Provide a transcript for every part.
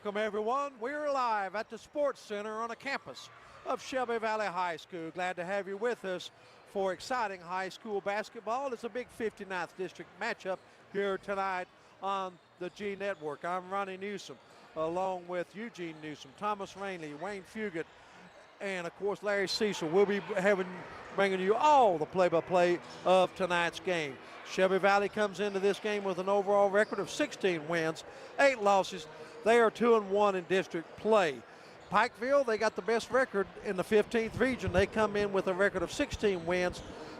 Welcome, everyone. We're live at the Sports Center on the campus of Shelby Valley High School. Glad to have you with us for exciting high school basketball. It's a big 59th District matchup here tonight on the G Network. I'm Ronnie Newsom, along with Eugene Newsom, Thomas Rainley, Wayne Fugate, and, of course, Larry Cecil. We'll be bringing you all the play-by-play of tonight's game. Shelby Valley comes into this game with an overall record of 16 wins, 8 losses. They are 2-1 in district play. Pikeville, they got the best record in the 15th region. They come in with a record of 16 wins,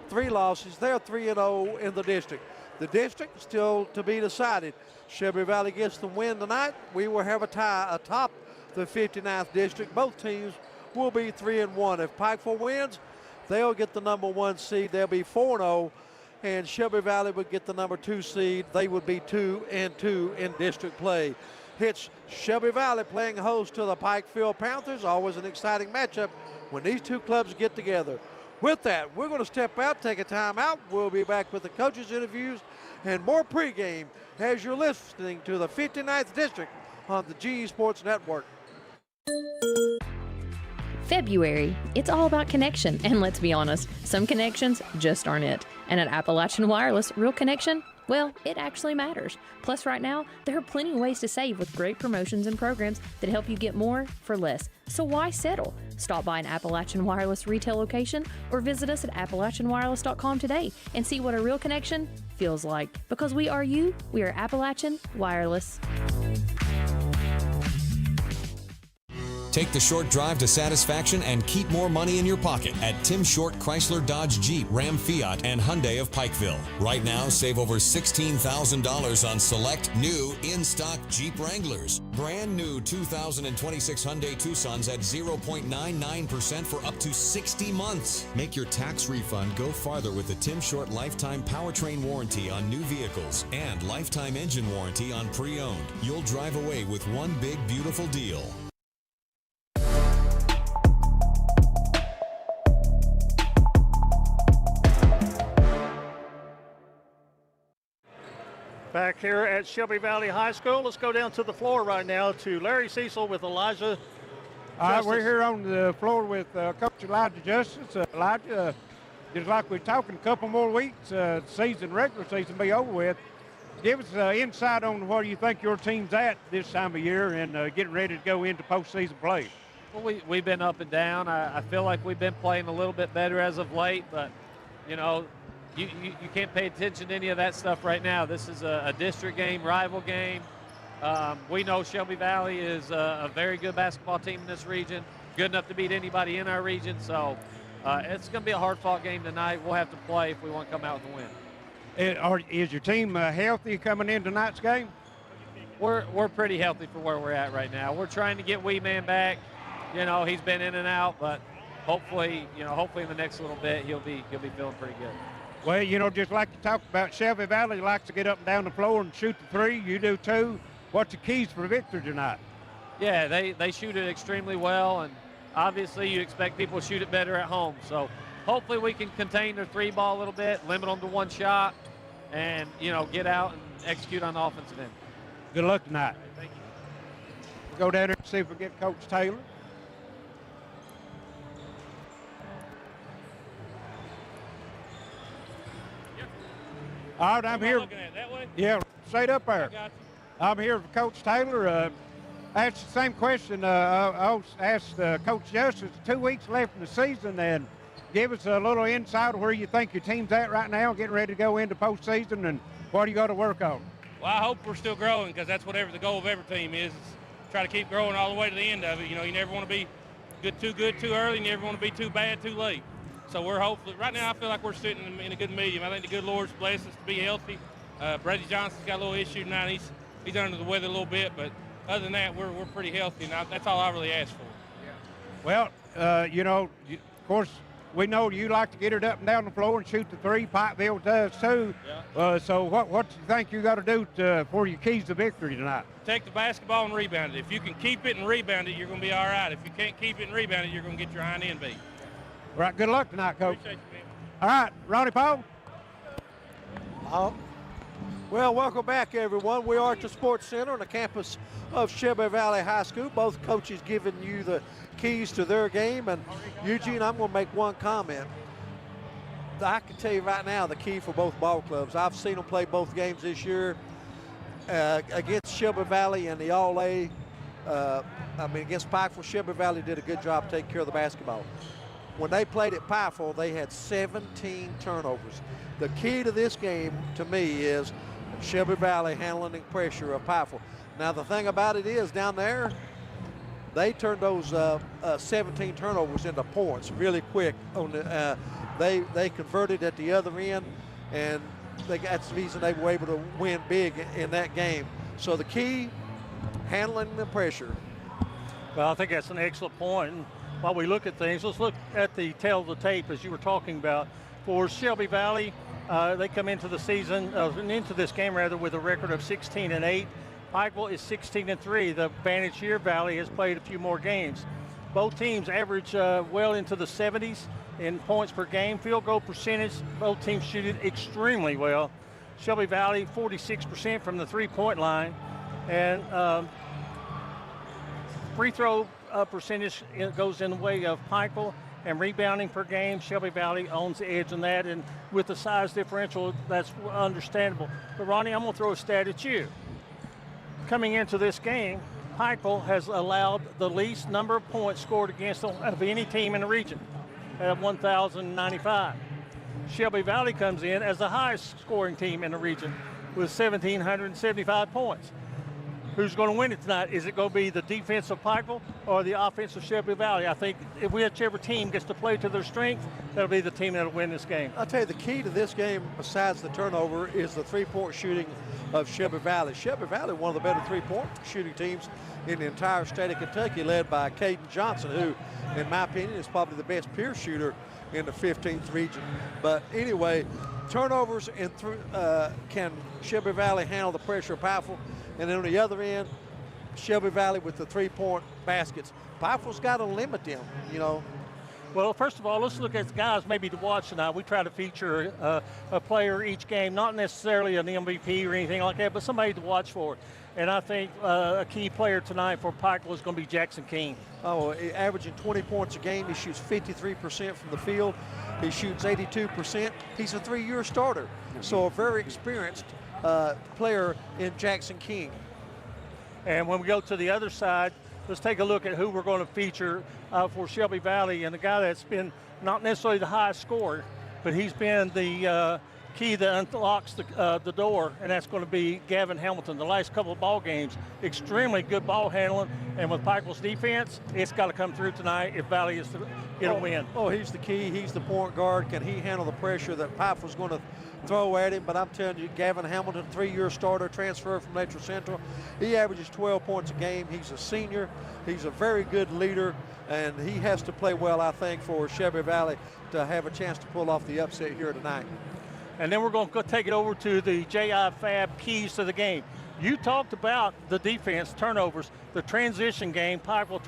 3 losses. They're 3-0 in the district. The district is still to be decided. Shelby Valley gets the win tonight. We will have a tie atop the 59th district. Both teams will be 3-1. If Pikeville wins, they'll get the number 1 seed. They'll be 4-0. And Shelby Valley would get the number 2 seed. They would be 2-2 in district play. It's Shelby Valley playing host to the Pikeville Panthers. Always an exciting matchup when these two clubs get together. With that, we're going to step out, take a time out. We'll be back with the coaches' interviews and more pregame as you're listening to the 59th District on the GE Sports Network. February, it's all about connection, and let's be honest, some connections just aren't it. And at Appalachian Wireless, real connection, well, it actually matters. Plus, right now, there are plenty of ways to save with great promotions and programs that help you get more for less. So why settle? Stop by an Appalachian Wireless retail location or visit us at AppalachianWireless.com today and see what a real connection feels like. Because we are you, we are Appalachian Wireless. Take the short drive to satisfaction and keep more money in your pocket at Tim Short Chrysler Dodge Jeep Ram Fiat and Hyundai of Pikeville. Right now, save over $16,000 on select new in-stock Jeep Wranglers. Brand new 2026 Hyundai Tucson's at 0.99% for up to 60 months. Make your tax refund go farther with the Tim Short lifetime powertrain warranty on new vehicles and lifetime engine warranty on pre-owned. You'll drive away with one big beautiful deal. Back here at Shelby Valley High School. Let's go down to the floor right now to Larry Cecil with Elijah. All right, we're here on the floor with Coach Elijah Justice. Elijah, just like we're talking, a couple more weeks, regular season be over with. Give us insight on where you think your team's at this time of year and getting ready to go into postseason play. Well, we've been up and down. I feel like we've been playing a little bit better as of late, but, you know, you can't pay attention to any of that stuff right now. This is a district game, rival game. We know Shelby Valley is a very good basketball team in this region, good enough to beat anybody in our region. So it's going to be a hard-fought game tonight. We'll have to play if we want to come out with a win. Is your team healthy coming in tonight's game? We're pretty healthy for where we're at right now. We're trying to get Wee Man back. You know, he's been in and out, but hopefully in the next little bit he'll be feeling pretty good. Well, you know, just like you talked about, Shelby Valley likes to get up and down the floor and shoot the three. You do too. What's the keys for victory tonight? Yeah, they shoot it extremely well, and obviously you expect people to shoot it better at home. So hopefully we can contain their three ball a little bit, limit them to one shot, and, you know, get out and execute on the offensive end. Good luck tonight. Thank you. We'll go down there and see if we get Coach Taylor. All right, I'm here. Looking at it that way? Yeah, straight up there. I got you. I'm here with Coach Taylor. Asked the same question I asked Coach Justice. 2 weeks left in the season, and give us a little insight of where you think your team's at right now, getting ready to go into postseason, and what do you got to work on? Well, I hope we're still growing, because that's whatever the goal of every team is try to keep growing all the way to the end of it. You know, you never want to be good too early, and you never want to be too bad too late. So we're hopefully, right now I feel like we're sitting in a good medium. I think the good Lord's blessed us to be healthy. Brady Johnson's got a little issue tonight. He's under the weather a little bit, but other than that, we're pretty healthy, and that's all I really ask for. Well, you know, of course, we know you like to get it up and down the floor and shoot the three. Pikeville does too. Yeah. So what do you think you got to do for your keys to victory tonight? Take the basketball and rebound it. If you can keep it and rebound it, you're going to be all right. If you can't keep it and rebound it, you're going to get your hind end beat. All right, good luck tonight, Coach. Appreciate you, man. All right, Ronnie Paul. Well, welcome back, everyone. We are at the Sports Center on the campus of Shelby Valley High School. Both coaches giving you the keys to their game. And, Eugene, I'm going to make one comment. I can tell you right now the key for both ball clubs. I've seen them play both games this year against Shelby Valley and the All-A. Against Pikeville, Shelby Valley did a good job taking care of the basketball. When they played at Pikeville, they had 17 turnovers. The key to this game, to me, is Shelby Valley handling the pressure of Pikeville. Now, the thing about it is, down there, they turned those 17 turnovers into points really quick. They converted at the other end, and that's the reason they were able to win big in that game. So the key, handling the pressure. Well, I think that's an excellent point. And while we look at things, let's look at the tail of the tape, as you were talking about. For Shelby Valley, they come into the season, into this game rather, with a record of 16-8. Pikeville is 16-3. The Vantage here Valley has played a few more games. Both teams average well into the 70s in points per game. Field goal percentage, both teams shoot it extremely well. Shelby Valley, 46% from the three-point line. And free throw percentage goes in the way of Pikeville. And rebounding per game, Shelby Valley owns the edge on that. And with the size differential, that's understandable. But, Ronnie, I'm going to throw a stat at you. Coming into this game, Pikeville has allowed the least number of points scored against them of any team in the region at 1,095. Shelby Valley comes in as the highest scoring team in the region with 1,775 points. Who's going to win it tonight? Is it going to be the defense of Pikeville or the offense of Shelby Valley? I think if whichever team gets to play to their strength, that'll be the team that'll win this game. I'll tell you, the key to this game, besides the turnover, is the three-point shooting of Shelby Valley. Shelby Valley, one of the better three-point shooting teams in the entire state of Kentucky, led by Caden Johnson, who, in my opinion, is probably the best peer shooter in the 15th region. But anyway, turnovers and can Shelby Valley handle the pressure of Pikeville? And then on the other end, Shelby Valley with the three-point baskets. Pikeville's got to limit them, you know. Well, first of all, let's look at the guys maybe to watch tonight. We try to feature a player each game, not necessarily an MVP or anything like that, but somebody to watch for. And I think a key player tonight for Pikeville is going to be Jackson King. Oh, averaging 20 points a game. He shoots 53% from the field. He shoots 82%. He's a 3-year starter, so a very experienced player in Jackson King. And when we go to the other side, let's take a look at who we're going to feature for Shelby Valley, and the guy that's been not necessarily the highest scorer, but he's been the key that unlocks the door, and that's going to be Gavin Hamilton. The last couple of ball games, extremely good ball handling, and with Pikeville's defense, it's got to come through tonight if Valley is to get a win. Oh, he's the key. He's the point guard. Can he handle the pressure that Pikeville's going to throw at him? But I'm telling you, Gavin Hamilton, 3-year starter, transfer from Metro Central. He averages 12 points a game. He's a senior. He's a very good leader, and he has to play well, I think, for Shelby Valley to have a chance to pull off the upset here tonight. And then we're going to go take it over to the J.I. Fab keys to the game. You talked about the defense, turnovers, the transition game, Pikeville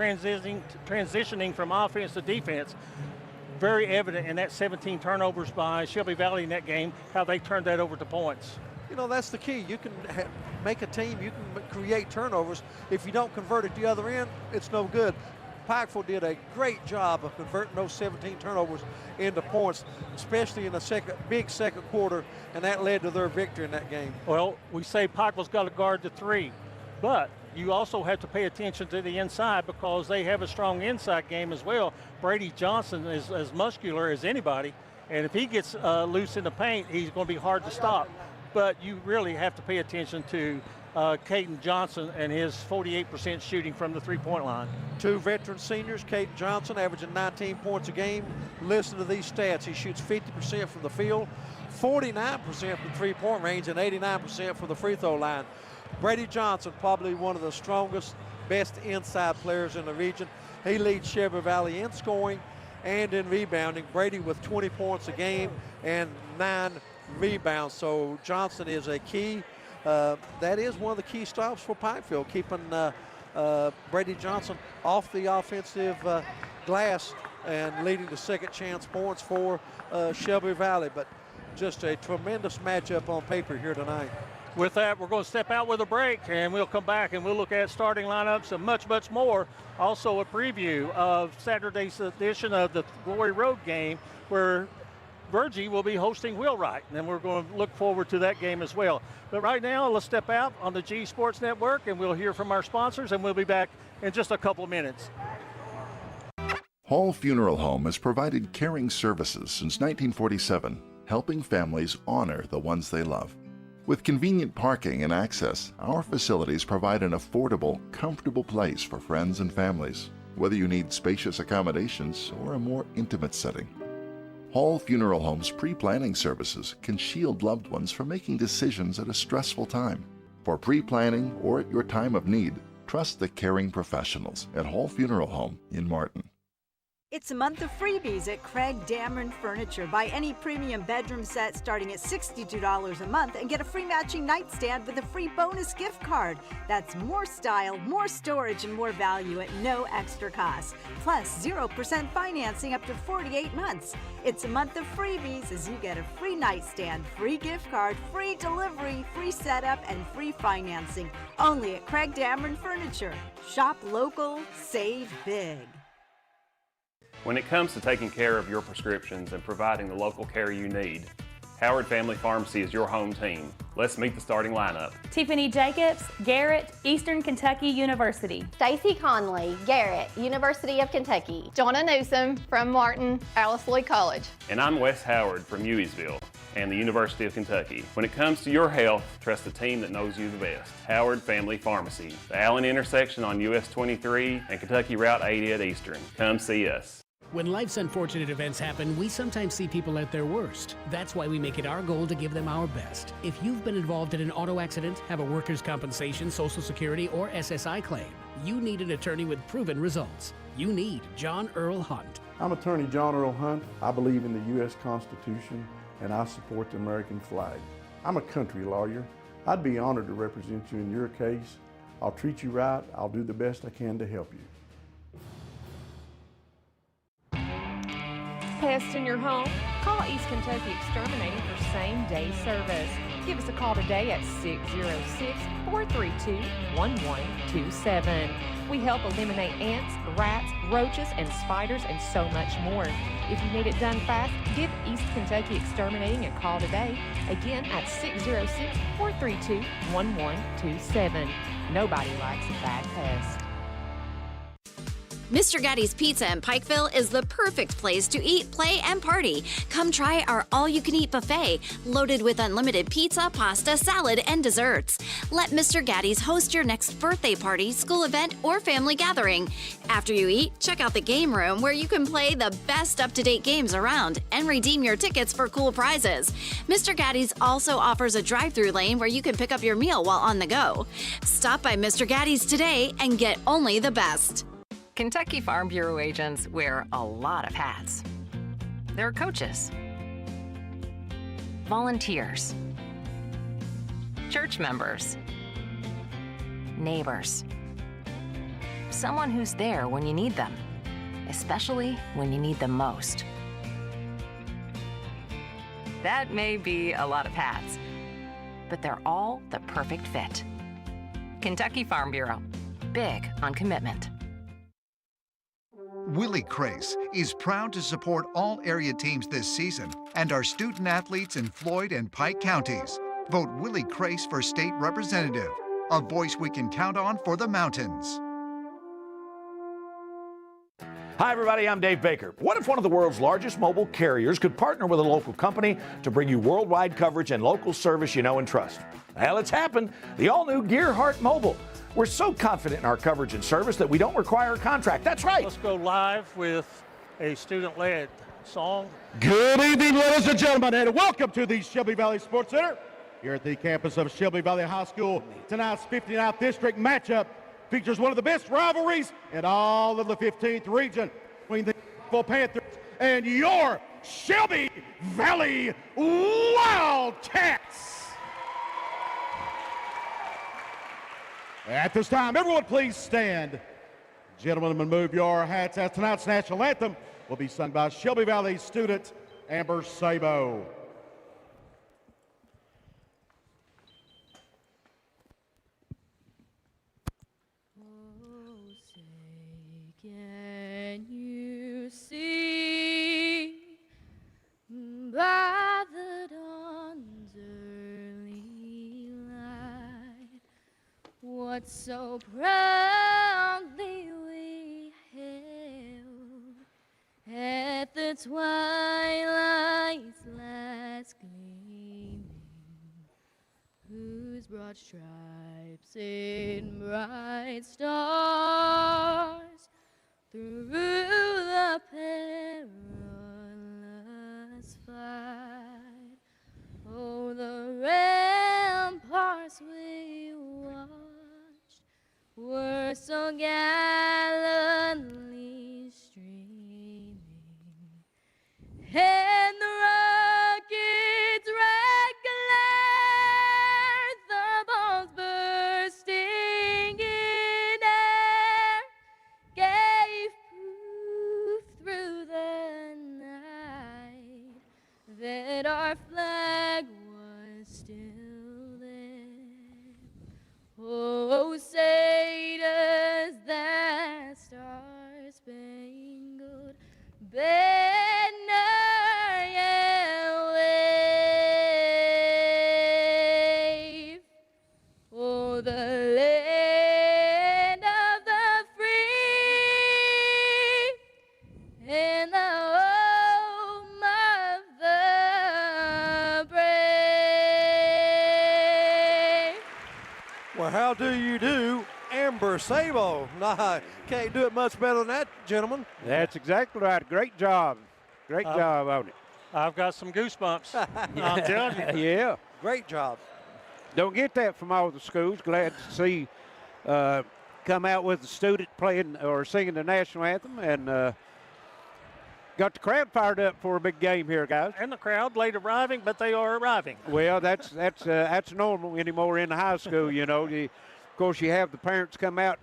transitioning from offense to defense. Very evident in that 17 turnovers by Shelby Valley in that game, how they turned that over to points. You know, that's the key. You can make a team, you can create turnovers. If you don't convert at the other end, it's no good. Pikeville did a great job of converting those 17 turnovers into points, especially in the big second quarter, and that led to their victory in that game. Well, we say Pikeville's got to guard the three, but you also have to pay attention to the inside because they have a strong inside game as well. Brady Johnson is as muscular as anybody, and if he gets loose in the paint, he's going to be hard to stop. But you really have to pay attention to Caden Johnson and his 48% shooting from the three-point line. Two veteran seniors, Caden Johnson averaging 19 points a game. Listen to these stats. He shoots 50% from the field, 49% from three-point range, and 89% from the free throw line. Brady Johnson, probably one of the strongest, best inside players in the region. He leads Shelby Valley in scoring and in rebounding. Brady with 20 points a game and 9 rebounds. So Johnson is a key. That is one of the key stops for Pikeville, keeping Brady Johnson off the offensive glass and leading to second chance points for Shelby Valley. But just a tremendous matchup on paper here tonight. With that, we're going to step out with a break, and we'll come back and we'll look at starting lineups and much, much more. Also a preview of Saturday's edition of the Glory Road game, where Virgie will be hosting Wheelwright, and we're going to look forward to that game as well. But right now, let's step out on the G Sports Network, and we'll hear from our sponsors, and we'll be back in just a couple of minutes. Hall Funeral Home has provided caring services since 1947, helping families honor the ones they love. With convenient parking and access, our facilities provide an affordable, comfortable place for friends and families, whether you need spacious accommodations or a more intimate setting. Hall Funeral Home's pre-planning services can shield loved ones from making decisions at a stressful time. For pre-planning or at your time of need, trust the caring professionals at Hall Funeral Home in Martin. It's a month of freebies at Creg Damron Furniture. Buy any premium bedroom set starting at $62 a month and get a free matching nightstand with a free bonus gift card. That's more style, more storage, and more value at no extra cost. Plus 0% financing up to 48 months. It's a month of freebies as you get a free nightstand, free gift card, free delivery, free setup, and free financing. Only at Creg Damron Furniture. Shop local, save big. When it comes to taking care of your prescriptions and providing the local care you need, Howard Family Pharmacy is your home team. Let's meet the starting lineup. Tiffany Jacobs, Garrett, Eastern Kentucky University. Stacey Conley, Garrett, University of Kentucky. Jonna Newsom from Martin, Alice Lloyd College. And I'm Wes Howard from Hueysville and the University of Kentucky. When it comes to your health, trust the team that knows you the best. Howard Family Pharmacy, the Allen intersection on US 23 and Kentucky Route 80 at Eastern. Come see us. When life's unfortunate events happen, we sometimes see people at their worst. That's why we make it our goal to give them our best. If you've been involved in an auto accident, have a workers' compensation, Social Security, or SSI claim, you need an attorney with proven results. You need John Earl Hunt. I'm attorney John Earl Hunt. I believe in the U.S. Constitution, and I support the American flag. I'm a country lawyer. I'd be honored to represent you in your case. I'll treat you right. I'll do the best I can to help you. Pests in your home? Call East Kentucky Exterminating for same-day service. Give us a call today at 606-432-1127. We help eliminate ants, rats, roaches, and spiders, and so much more. If you need it done fast, give East Kentucky Exterminating a call today, again at 606-432-1127. Nobody likes a bad pest. Mr. Gatti's Pizza in Pikeville is the perfect place to eat, play, and party. Come try our all-you-can-eat buffet, loaded with unlimited pizza, pasta, salad, and desserts. Let Mr. Gatti's host your next birthday party, school event, or family gathering. After you eat, check out the game room where you can play the best up-to-date games around and redeem your tickets for cool prizes. Mr. Gatti's also offers a drive-thru lane where you can pick up your meal while on the go. Stop by Mr. Gatti's today and get only the best. Kentucky Farm Bureau agents wear a lot of hats. They're coaches, volunteers, church members, neighbors, someone who's there when you need them, especially when you need them most. That may be a lot of hats, but they're all the perfect fit. Kentucky Farm Bureau, big on commitment. Willie Crase is proud to support all area teams this season and our student athletes in Floyd and Pike counties. Vote Willie Crase for state representative, a voice we can count on for the mountains. Hi, everybody. I'm Dave Baker. What if one of the world's largest mobile carriers could partner with a local company to bring you worldwide coverage and local service you know and trust? Well, it's happened. The all-new Gearhart Mobile. We're so confident in our coverage and service that we don't require a contract. That's right. Let's go live with a student-led song. Good evening, ladies and gentlemen, and welcome to the Shelby Valley Sports Center here at the campus of Shelby Valley High School. Tonight's 59th district matchup features one of the best rivalries in all of the 15th region between the Panthers and your Shelby Valley Wildcats. At this time, everyone please stand. Gentlemen, move your hats as tonight's national anthem will be sung by Shelby Valley student Amber Sabo. what so proudly we held at the twilight's last gleaming, whose broad stripes in bright stars through the perilous fight. Oh, the ramparts we watched were so gallantly streaming, and the rocket's red glare, the bombs bursting in air, gave proof through the night that our flag was still there. Oh, say does that star-spangled banner yet wave? Oh, the land of the free and the home of the brave. Well, how do you do, Amber Sabo? Nah, can't do it much better than that, gentlemen. That's exactly right. Great job. Great job on it. I've got some goosebumps. I'm telling you. Yeah. Great job. Don't get that from all the schools. Glad to see come out with a student playing or singing the national anthem, and got the crowd fired up for a big game here, guys. And the crowd late arriving, but they are arriving. Well, that's normal anymore in the high school. You know, of course, you have the parents come out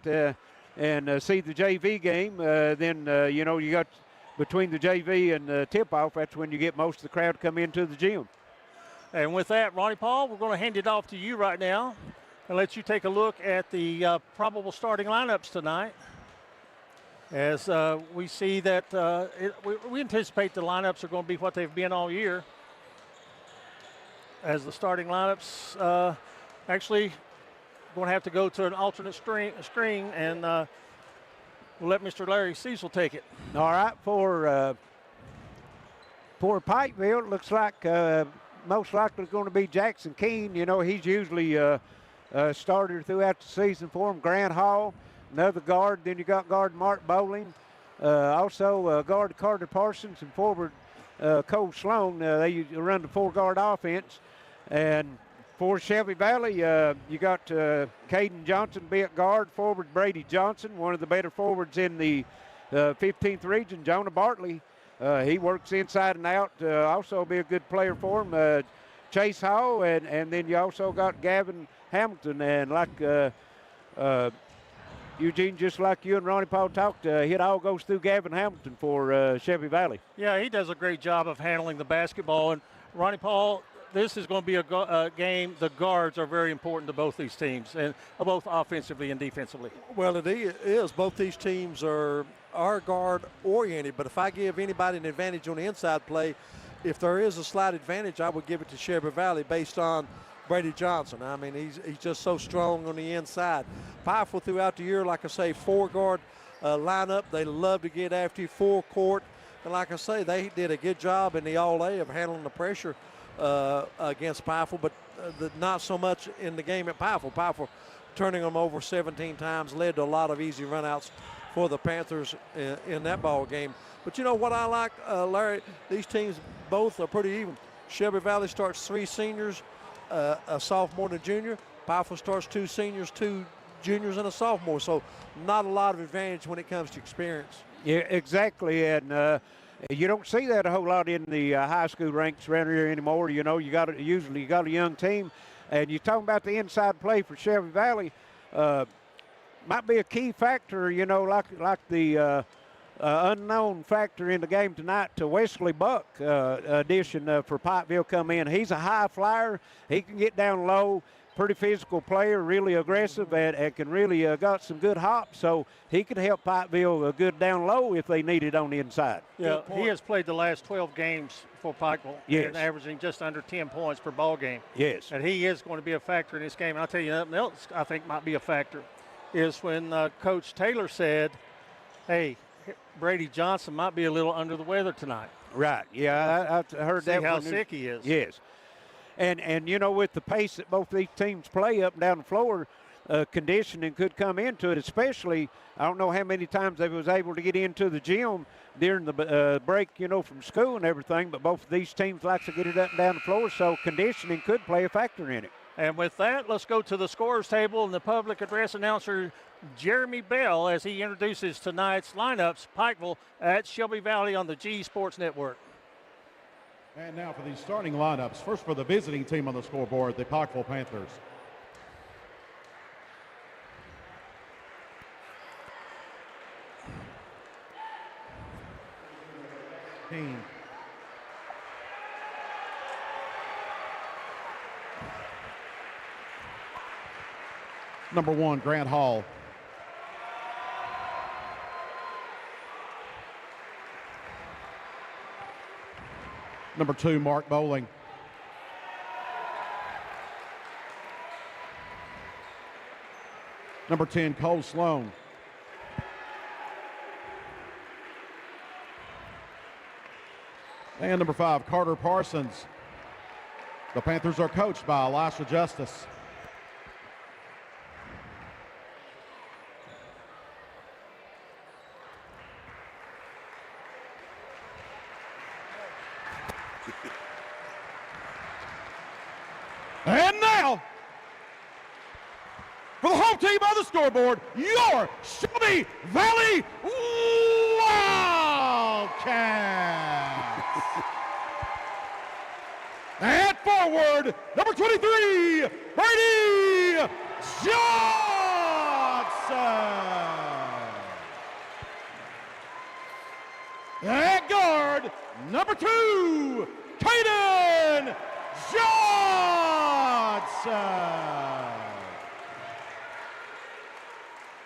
and see the JV game. Then you know, you got between the JV and the tip-off. That's when you get most of the crowd come into the gym. And with that, Ronnie Paul, we're going to hand it off to you right now and let you take a look at the probable starting lineups tonight. As we see that we anticipate the lineups are going to be what they've been all year. As the starting lineups actually going to have to go to an alternate screen, and we'll let Mr. Larry Cecil take it. All right, for Pikeville, it looks like most likely going to be Jackson Keene. You know, he's usually a starter throughout the season for him. Grant Hall, another guard. Then you got guard Mark Bowling. Also guard Carter Parsons and forward Cole Sloan. They run the four-guard offense. And for Shelby Valley, you got Caden Johnson be at guard. Forward Brady Johnson, one of the better forwards in the 15th region. Jonah Bartley, he works inside and out. Also be a good player for him. Chase Hall, and then you also got Gavin Hamilton. And like Eugene, just like you and Ronnie Paul talked, it all goes through Gavin Hamilton for Shelby Valley. Yeah, he does a great job of handling the basketball. And Ronnie Paul, this is going to be a game. The guards are very important to both these teams, and both offensively and defensively. Well, it is. Both these teams are guard oriented, but if I give anybody an advantage on the inside play, if there is a slight advantage, I would give it to Shelby Valley based on Brady Johnson. I mean, he's just so strong on the inside. Powerful throughout the year, like I say, four-guard lineup. They love to get after you, full court. And like I say, they did a good job in the All-A of handling the pressure against Powerful, but not so much in the game at Powerful. Powerful turning them over 17 times led to a lot of easy runouts for the Panthers in that ball game. But you know what I like, Larry? These teams both are pretty even. Shelby Valley starts 3 seniors, a sophomore and a junior. Powerful starts 2 seniors, 2 juniors, and a sophomore. So not a lot of advantage when it comes to experience. Yeah, exactly. And you don't see that a whole lot in the high school ranks around here anymore. You know, usually you got a young team. And you're talking about the inside play for Shelby Valley. Might be a key factor, you know, like the unknown factor in the game tonight to Wesley Buck addition for Pikeville come in. He's a high flyer. He can get down low, pretty physical player, really aggressive, and can really got some good hops. So he could help Pikeville good down low if they need it on the inside. Yeah, he has played the last 12 games for Pikeville, yes, and averaging just under 10 points per ball game. Yes. And he is going to be a factor in this game. And I'll tell you something else I think might be a factor is when Coach Taylor said, hey, Brady Johnson might be a little under the weather tonight. Right, yeah, I heard that. See how sick he is. Yes. And you know, with the pace that both these teams play up and down the floor, conditioning could come into it, especially, I don't know how many times they was able to get into the gym during the break, you know, from school and everything, but both of these teams like to get it up and down the floor, so conditioning could play a factor in it. And with that, let's go to the scorers table and the public address announcer, Jeremy Bell, as he introduces tonight's lineups, Pikeville at Shelby Valley on the G Sports Network. And now for the starting lineups. First for the visiting team on the scoreboard, the Pikeville Panthers. Number 1, Grant Hall. Number 2, Mark Bowling. Number 10, Cole Sloan. And number 5, Carter Parsons. The Panthers are coached by Elisha Justice. And now, for the home team on the scoreboard, your Shelby Valley Wildcats. At forward, number 23, Brady Johnson. At guard, number 2, Caden Johnson.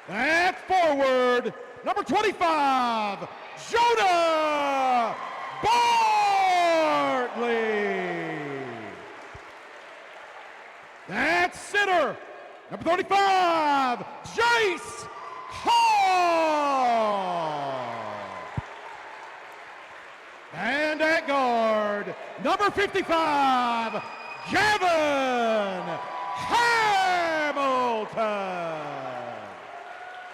At forward, number 25, Jonah Bartley. At center, number 35, Jace Hall. And at guard, number 55, Gavin Hamilton.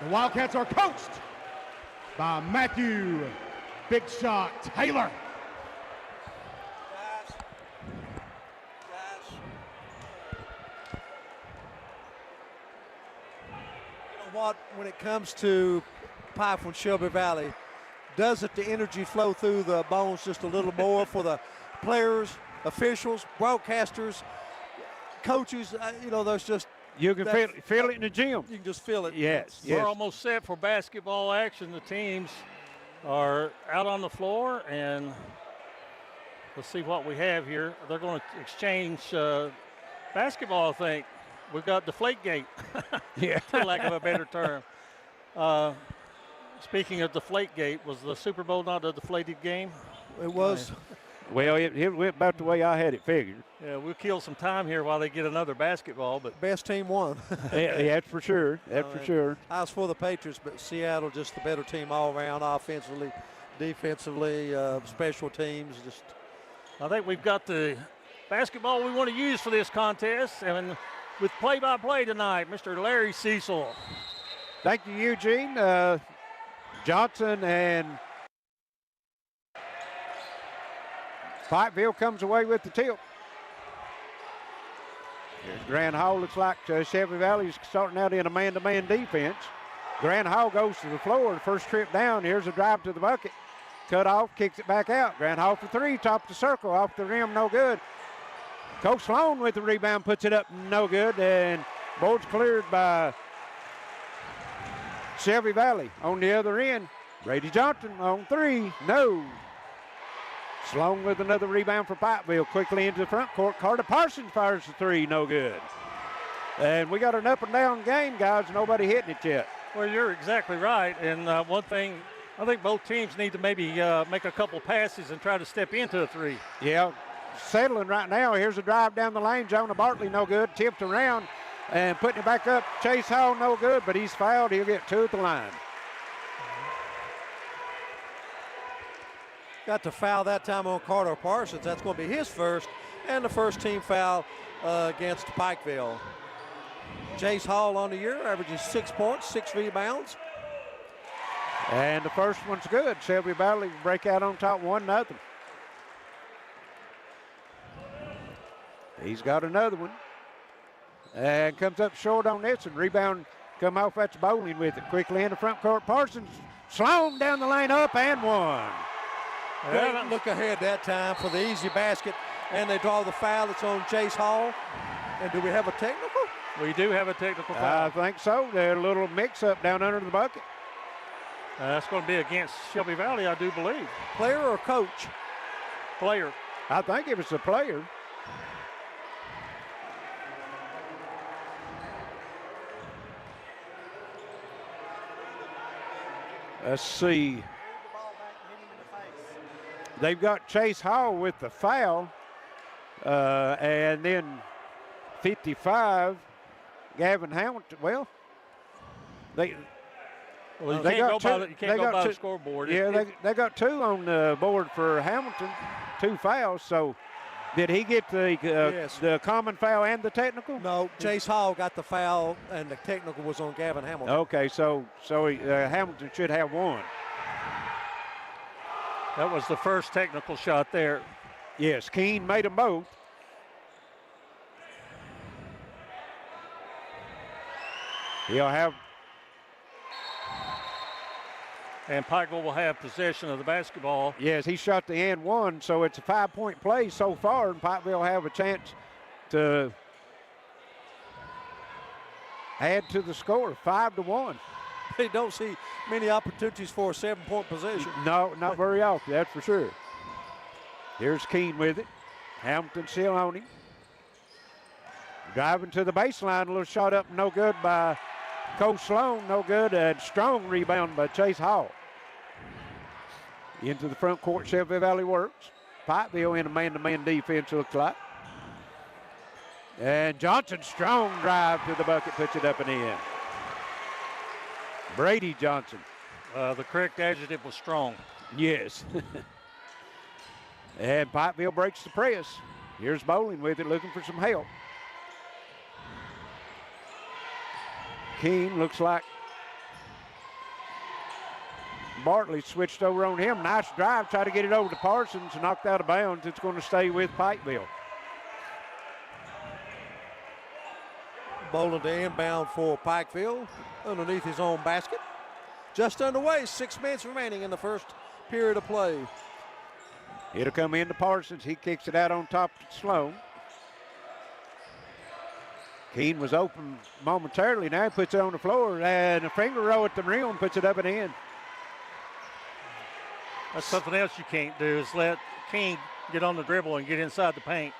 The Wildcats are coached by Matthew Big Shot Taylor. What, when it comes to Pikeville and Shelby Valley, doesn't the energy flow through the bones just a little more for the players, officials, broadcasters, coaches? You know, there's just you can feel it in the gym. You can just feel it. Yes. We're almost set for basketball action. The teams are out on the floor, and let's see what we have here. They're going to exchange basketball, I think. We've got Deflategate, for lack of a better term. Speaking of Deflategate, was the Super Bowl not a deflated game? It was. Well, it went about the way I had it figured. Yeah, we'll kill some time here while they get another basketball. But best team won. Yeah, that's for sure. That's for sure. I was for the Patriots, but Seattle just the better team all around, offensively, defensively, special teams. Just. I think we've got the basketball we want to use for this contest, and with play-by-play tonight, Mr. Larry Cecil. Thank you, Eugene. Johnson and Pikeville comes away with the tip. Here's Grand Hall. Looks like Shelby Valley's starting out in a man-to-man defense. Grand Hall goes to the floor. The first trip down. Here's a drive to the bucket. Cut off, kicks it back out. Grand Hall for 3, top of the circle, off the rim, no good. Coach Sloan with the rebound, puts it up, no good. And board's cleared by Shelby Valley. On the other end, Brady Johnson on 3, no. Sloan with another rebound for Pikeville. Quickly into the front court. Carter Parsons fires the 3, no good. And we got an up and down game, guys. Nobody hitting it yet. Well, you're exactly right. And one thing, I think both teams need to maybe make a couple passes and try to step into a three. Yeah, settling right now. Here's a drive down the lane. Jonah Bartley, no good. Tipped around and putting it back up. Chase Hall, no good, but he's fouled. He'll get 2 at the line. Got to foul that time on Carter Parsons. That's going to be his first, and the first team foul against Pikeville. Chase Hall on the year, averages 6 points, 6 rebounds. And the first one's good. Shelby Valley break out on top 1-0. He's got another one. And comes up short on this, and rebound come off. That's Bowling with it. Quickly in the front court. Parsons, Sloan down the lane, up and one. They didn't look ahead that time for the easy basket, and they draw the foul. It's on Chase Hall. And do we have a technical? We do have a technical foul. I think so. There's a little mix-up down under the bucket. That's going to be against Shelby Valley, I do believe. Player or coach? Player. I think it was a player. Let's see. They've got Chase Hall with the foul. And then 55, Gavin Hamilton. Well, you can't go by the scoreboard. Yeah, they got 2 on the board for Hamilton, 2 fouls. So did he get the common foul and the technical? No, Chase Hall got the foul, and the technical was on Gavin Hamilton. Okay, so Hamilton should have 1. That was the first technical shot there. Yes, Keene made them both. He'll have. And Pikeville will have possession of the basketball. Yes, he shot the and one, so it's a 5-point play so far, and Pikeville will have a chance to add to the score, 5-1. They don't see many opportunities for a 7-point position. No, not very often, that's for sure. Here's Keene with it. Hamilton still on him. Driving to the baseline, a little shot up, no good by Coach Sloan, no good, and strong rebound by Chase Hall. Into the front court, Shelby Valley works. Pikeville in a man-to-man defense, looks like. And Johnson, strong drive to the bucket, puts it up and in. Brady Johnson. The correct adjective was strong. Yes. And Pikeville breaks the press. Here's Bowling with it, looking for some help. Keene looks like Bartley switched over on him. Nice drive, try to get it over to Parsons, knocked out of bounds. It's going to stay with Pikeville. Bowling to inbound for Pikeville underneath his own basket. Just underway, 6 minutes remaining in the first period of play. It'll come into Parsons. He kicks it out on top to Sloan. Keene was open momentarily. Now he puts it on the floor, and a finger roll at the rim, puts it up and in. That's something else you can't do, is let Keene get on the dribble and get inside the paint.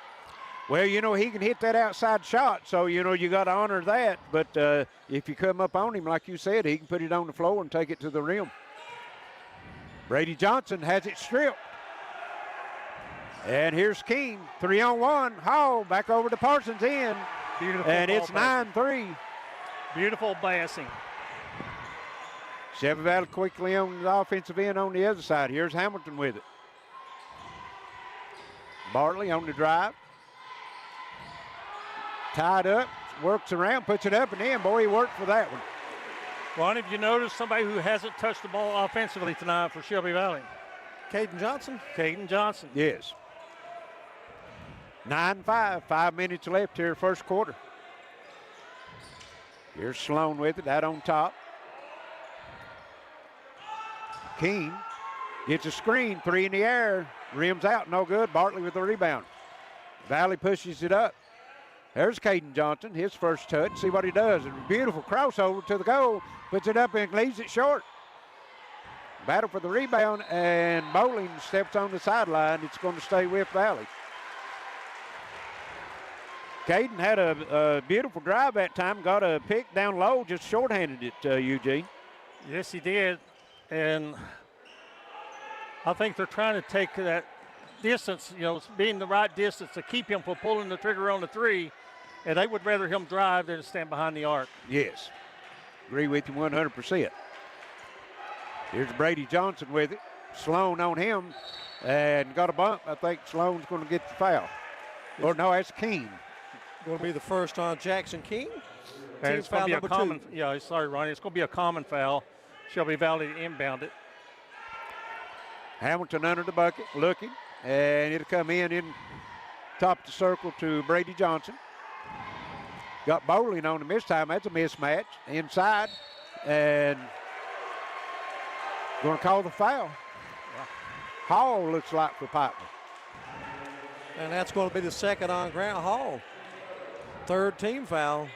Well, he can hit that outside shot, so, you got to honor that. But if you come up on him, like you said, he can put it on the floor and take it to the rim. Brady Johnson has it stripped. And here's Keene, 3-on-1. Hall back over to Parsons in. Beautiful. And it's 9-3. Beautiful passing. Shelby Valley quickly on the offensive end on the other side. Here's Hamilton with it. Bartley on the drive. Tied up, works around, puts it up and in. Boy, he worked for that one. Ron, have you noticed somebody who hasn't touched the ball offensively tonight for Shelby Valley? Caden Johnson? Caden Johnson. Yes. 9-5, 5 minutes left here, first quarter. Here's Sloan with it, out on top. Keene gets a screen, 3 in the air, rims out, no good. Bartley with the rebound. Valley pushes it up. There's Caden Johnson, his first touch. See what he does. A beautiful crossover to the goal, puts it up and leaves it short. Battle for the rebound, and Bowling steps on the sideline. It's going to stay with Valley. Caden had a beautiful drive that time, got a pick down low, just shorthanded it, Eugene. Yes, he did. And I think they're trying to take that distance, being the right distance to keep him from pulling the trigger on the three. And they would rather him drive than stand behind the arc. Yes. Agree with you 100%. Here's Brady Johnson with it. Sloan on him and got a bump. I think Sloan's going to get the foul. Or no, that's King. Going to be the first on Jackson King. And it's going to be a common, sorry, Ronnie. It's going to be a common foul. Shelby Valley inbound it. Hamilton under the bucket, looking, and it'll come in top of the circle to Brady Johnson. Got Bowling on him this time. That's a mismatch. Inside, and going to call the foul. Yeah. Hall looks like for Piper. And that's going to be the second on Grant Hall. Third team foul.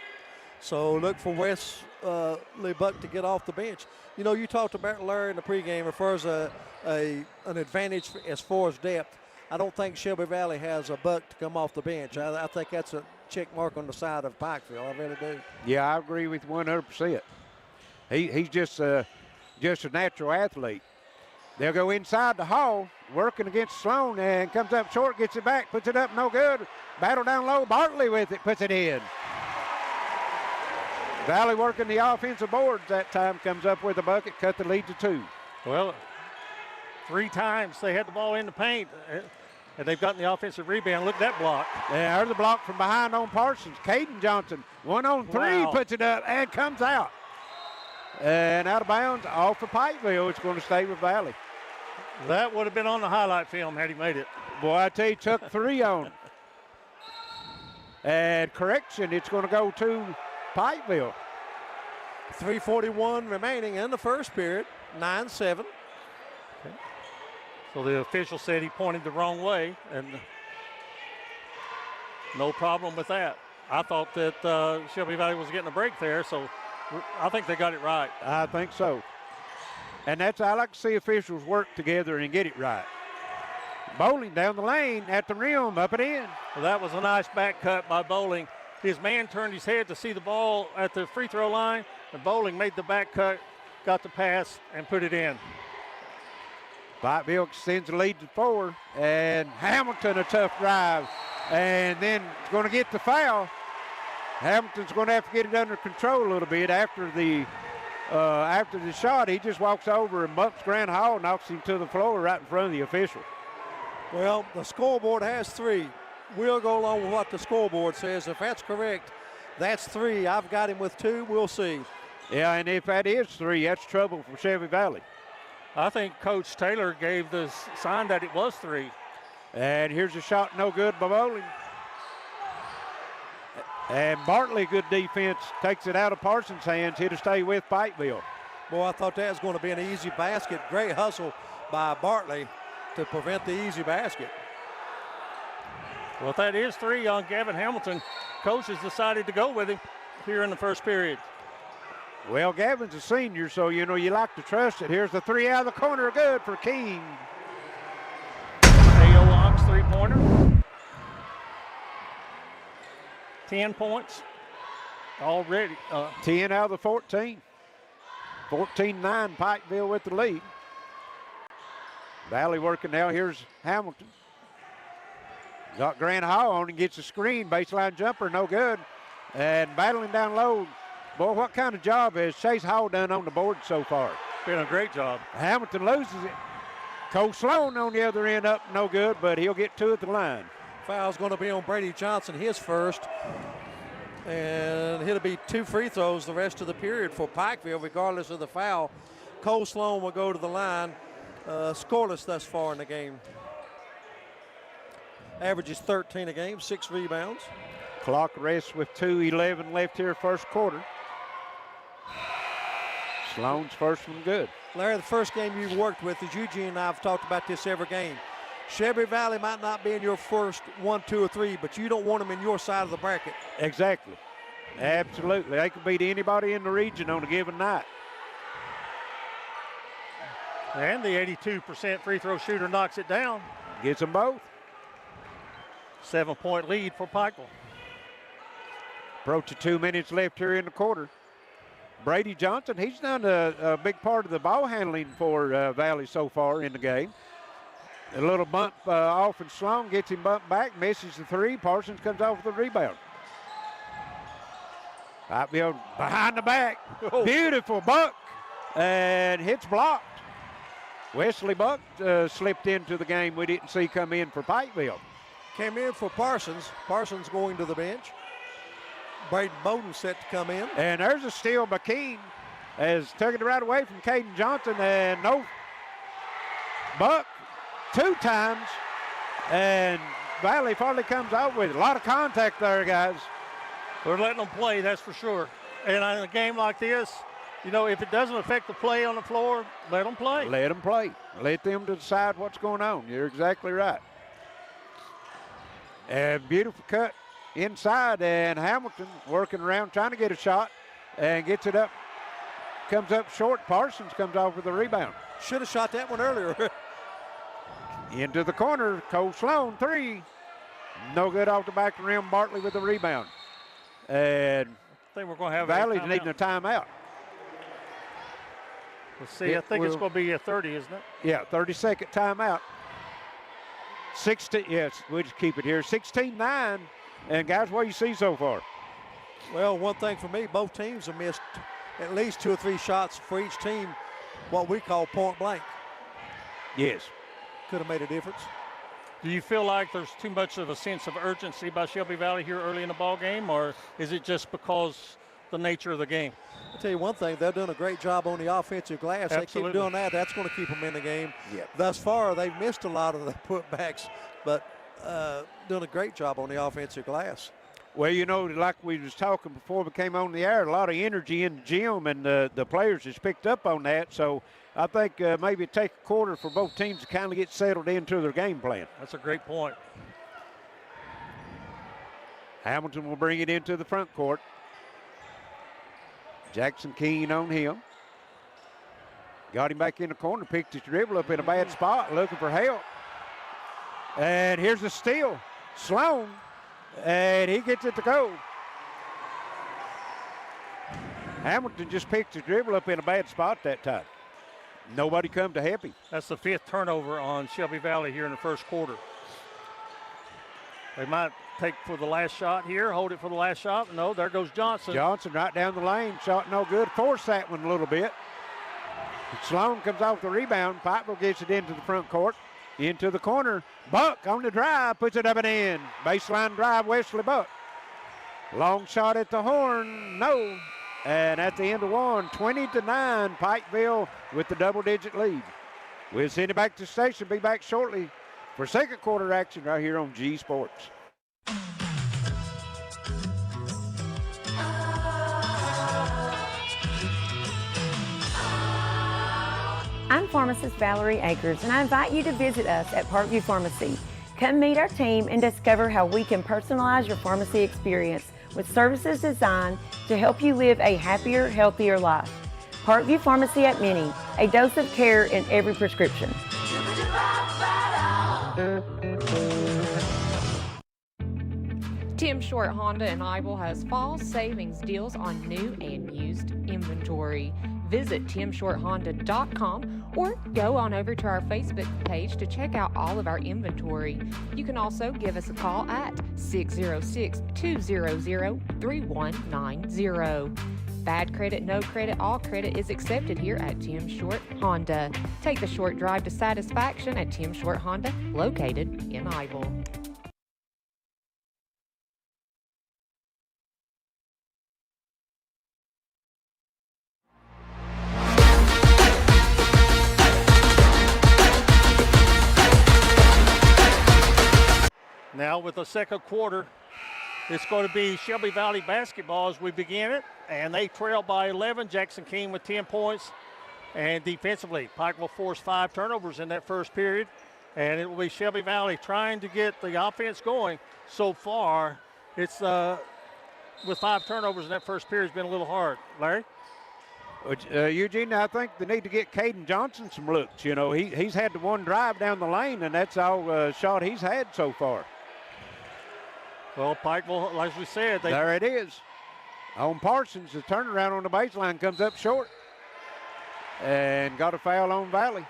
So look for Wesley Buck to get off the bench. You talked about Larry in the pregame refers an advantage as far as depth. I don't think Shelby Valley has a Buck to come off the bench. I think that's a check mark on the side of Pikeville. I really do. Yeah, I agree with 100%. He's just a natural athlete. They'll go inside the Hall, working against Sloan, and comes up short, gets it back, puts it up, no good. Battle down low, Bartley with it, puts it in. Valley working the offensive boards that time, comes up with a bucket, cut the lead to 2. Well, 3 times they had the ball in the paint, and they've gotten the offensive rebound. Look at that block. Yeah, there's the block from behind on Parsons. Caden Johnson, 1-on-3, puts it up and comes out. And out of bounds, off of Pikeville. It's going to stay with Valley. That would have been on the highlight film had he made it. Boy, I tell you, took 3 on. And correction, it's going to go to Pikeville. 3:41 remaining in the first period, 9-7. Okay. So the official said he pointed the wrong way, and no problem with that. I thought that Shelby Valley was getting a break there, so I think they got it right. I think so. And I like to see officials work together and get it right. Bowling down the lane at the rim, up and in. Well, that was a nice back cut by Bowling. His man turned his head to see the ball at the free throw line, and Bowling made the back cut, got the pass, and put it in. Pikeville extends the lead to 4, and Hamilton a tough drive, and then going to get the foul. Hamilton's going to have to get it under control a little bit after the shot. He just walks over and bumps Grant Hall, knocks him to the floor right in front of the official. Well, the scoreboard has 3. We'll go along with what the scoreboard says. If that's correct, that's 3. I've got him with 2. We'll see. Yeah, and if that is 3, that's trouble for Shelby Valley. I think Coach Taylor gave the sign that it was 3. And here's a shot, no good by Bowling. And Bartley, good defense, takes it out of Parsons' hands. Here to stay with Pikeville. Boy, I thought that was going to be an easy basket. Great hustle by Bartley to prevent the easy basket. Well, if that is 3 on Gavin Hamilton, coach has decided to go with him here in the first period. Well, Gavin's a senior, so, you like to trust it. Here's the 3 out of the corner, good for King. A.O. Long's 3-pointer. 10 points already. 10 out of the 14. 14-9, Pikeville with the lead. Valley working now. Here's Hamilton. Got Grant Hall on and gets a screen. Baseline jumper, no good. And battling down low. Boy, what kind of job has Chase Hall done on the board so far? Been a great job. Hamilton loses it. Cole Sloan on the other end up, no good, but he'll get 2 at the line. Foul's going to be on Brady Johnson, his first. And it'll be 2 free throws the rest of the period for Pikeville, regardless of the foul. Cole Sloan will go to the line, scoreless thus far in the game. Averages 13 a game, 6 rebounds. Clock rests with 2:11 left here, first quarter. Sloan's first one good. Larry, the first game you've worked with, as Eugene and I have talked about this every game. Shelby Valley might not be in your first 1, 2, or 3, but you don't want them in your side of the bracket. Exactly. Absolutely. They could beat anybody in the region on a given night. And the 82% free throw shooter knocks it down. Gets them both. 7-point lead for Pikeville. Approaching 2 minutes left here in the quarter. Brady Johnson, he's done a big part of the ball handling for Valley so far in the game. A little bump off and Sloan gets him bumped back, misses the three. Parsons comes off with the rebound. Pikeville behind the back. Beautiful buck. And hits blocked. Wesley Buck slipped into the game we didn't see come in for Pikeville. Came in for Parsons. Parsons going to the bench. Braden Bowden set to come in. And there's a steal by Keene as took it right away from Caden Johnson. And no, Buck 2 times. And Valley finally comes out with it. A lot of contact there, guys. We're letting them play, that's for sure. And in a game like this, you know, if it doesn't affect the play on the floor, let them play. Let them play. Let them decide what's going on. You're exactly right. And beautiful cut inside, and Hamilton working around trying to get a shot and gets it up. Comes up short. Parsons comes off with a rebound. Should have shot that one earlier. Into the corner. Cole Sloan, 3. No good off the back of the rim. Bartley with the rebound. And I think we're going to have Valley's needing a timeout. Let's see. I think it's going to be a 30, isn't it? Yeah, 30-second timeout. 16. Yes, we'll just keep it here. 16-9. And guys, what do you see so far? Well, one thing for me, both teams have missed at least 2 or 3 shots for each team, what we call point blank. Yes. Could have made a difference. Do you feel like there's too much of a sense of urgency by Shelby Valley here early in the ball game, or is it just because the nature of the game? I'll tell you one thing, they're doing a great job on the offensive glass. Absolutely. They keep doing that. That's going to keep them in the game. Yep. Thus far, they've missed a lot of the putbacks, but doing a great job on the offensive glass. Well, you know, like we was talking before we came on the air, a lot of energy in the gym, and the players has picked up on that. So I think maybe take a quarter for both teams to kind of get settled into their game plan. That's a great point. Hamilton will bring it into the front court. Jackson Keene on him. Got him back in the corner, picked his dribble up in a bad spot, looking for help. And here's a steal. Sloan, and he gets it to go. Hamilton just picked his dribble up in a bad spot that time. Nobody come to help him. That's the 5th turnover on Shelby Valley here in the first quarter. They might take for the last shot here, hold it for the last shot. No, there goes Johnson. Johnson right down the lane, shot no good. Forced that one a little bit. Sloan comes off the rebound. Pikeville gets it into the front court. Into the corner. Buck on the drive, puts it up and in. Baseline drive, Wesley Buck. Long shot at the horn, no. And at the end of one, 20-9, Pikeville with the double-digit lead. We'll send it back to the station. Be back shortly for second quarter action right here on G Sports. I'm pharmacist Valerie Akers, and I invite you to visit us at Parkview Pharmacy. Come meet our team and discover how we can personalize your pharmacy experience with services designed to help you live a happier, healthier life. Parkview Pharmacy at Mini, a dose of care in every prescription. Tim Short Honda in Ivel has fall savings deals on new and used inventory. Visit timshorthonda.com or go on over to our Facebook page to check out all of our inventory. You can also give us a call at 606-200-3190. Bad credit, no credit, all credit is accepted here at Tim Short Honda. Take the short drive to satisfaction at Tim Short Honda, located in Ivel. Now with the second quarter, it's going to be Shelby Valley basketball as we begin it, and they trail by 11. Jackson Keene with 10 points. And defensively, Pikeville forced 5 turnovers in that first period, and it will be Shelby Valley trying to get the offense going. So far, it's with 5 turnovers in that first period has been a little hard. Larry? Eugene, I think they need to get Caden Johnson some looks. You know, he's had the one drive down the lane, and that's all shot he's had so far. Well, Pikeville, as we said, there it is. On Parsons, the turnaround on the baseline comes up short. And got a foul on Valley.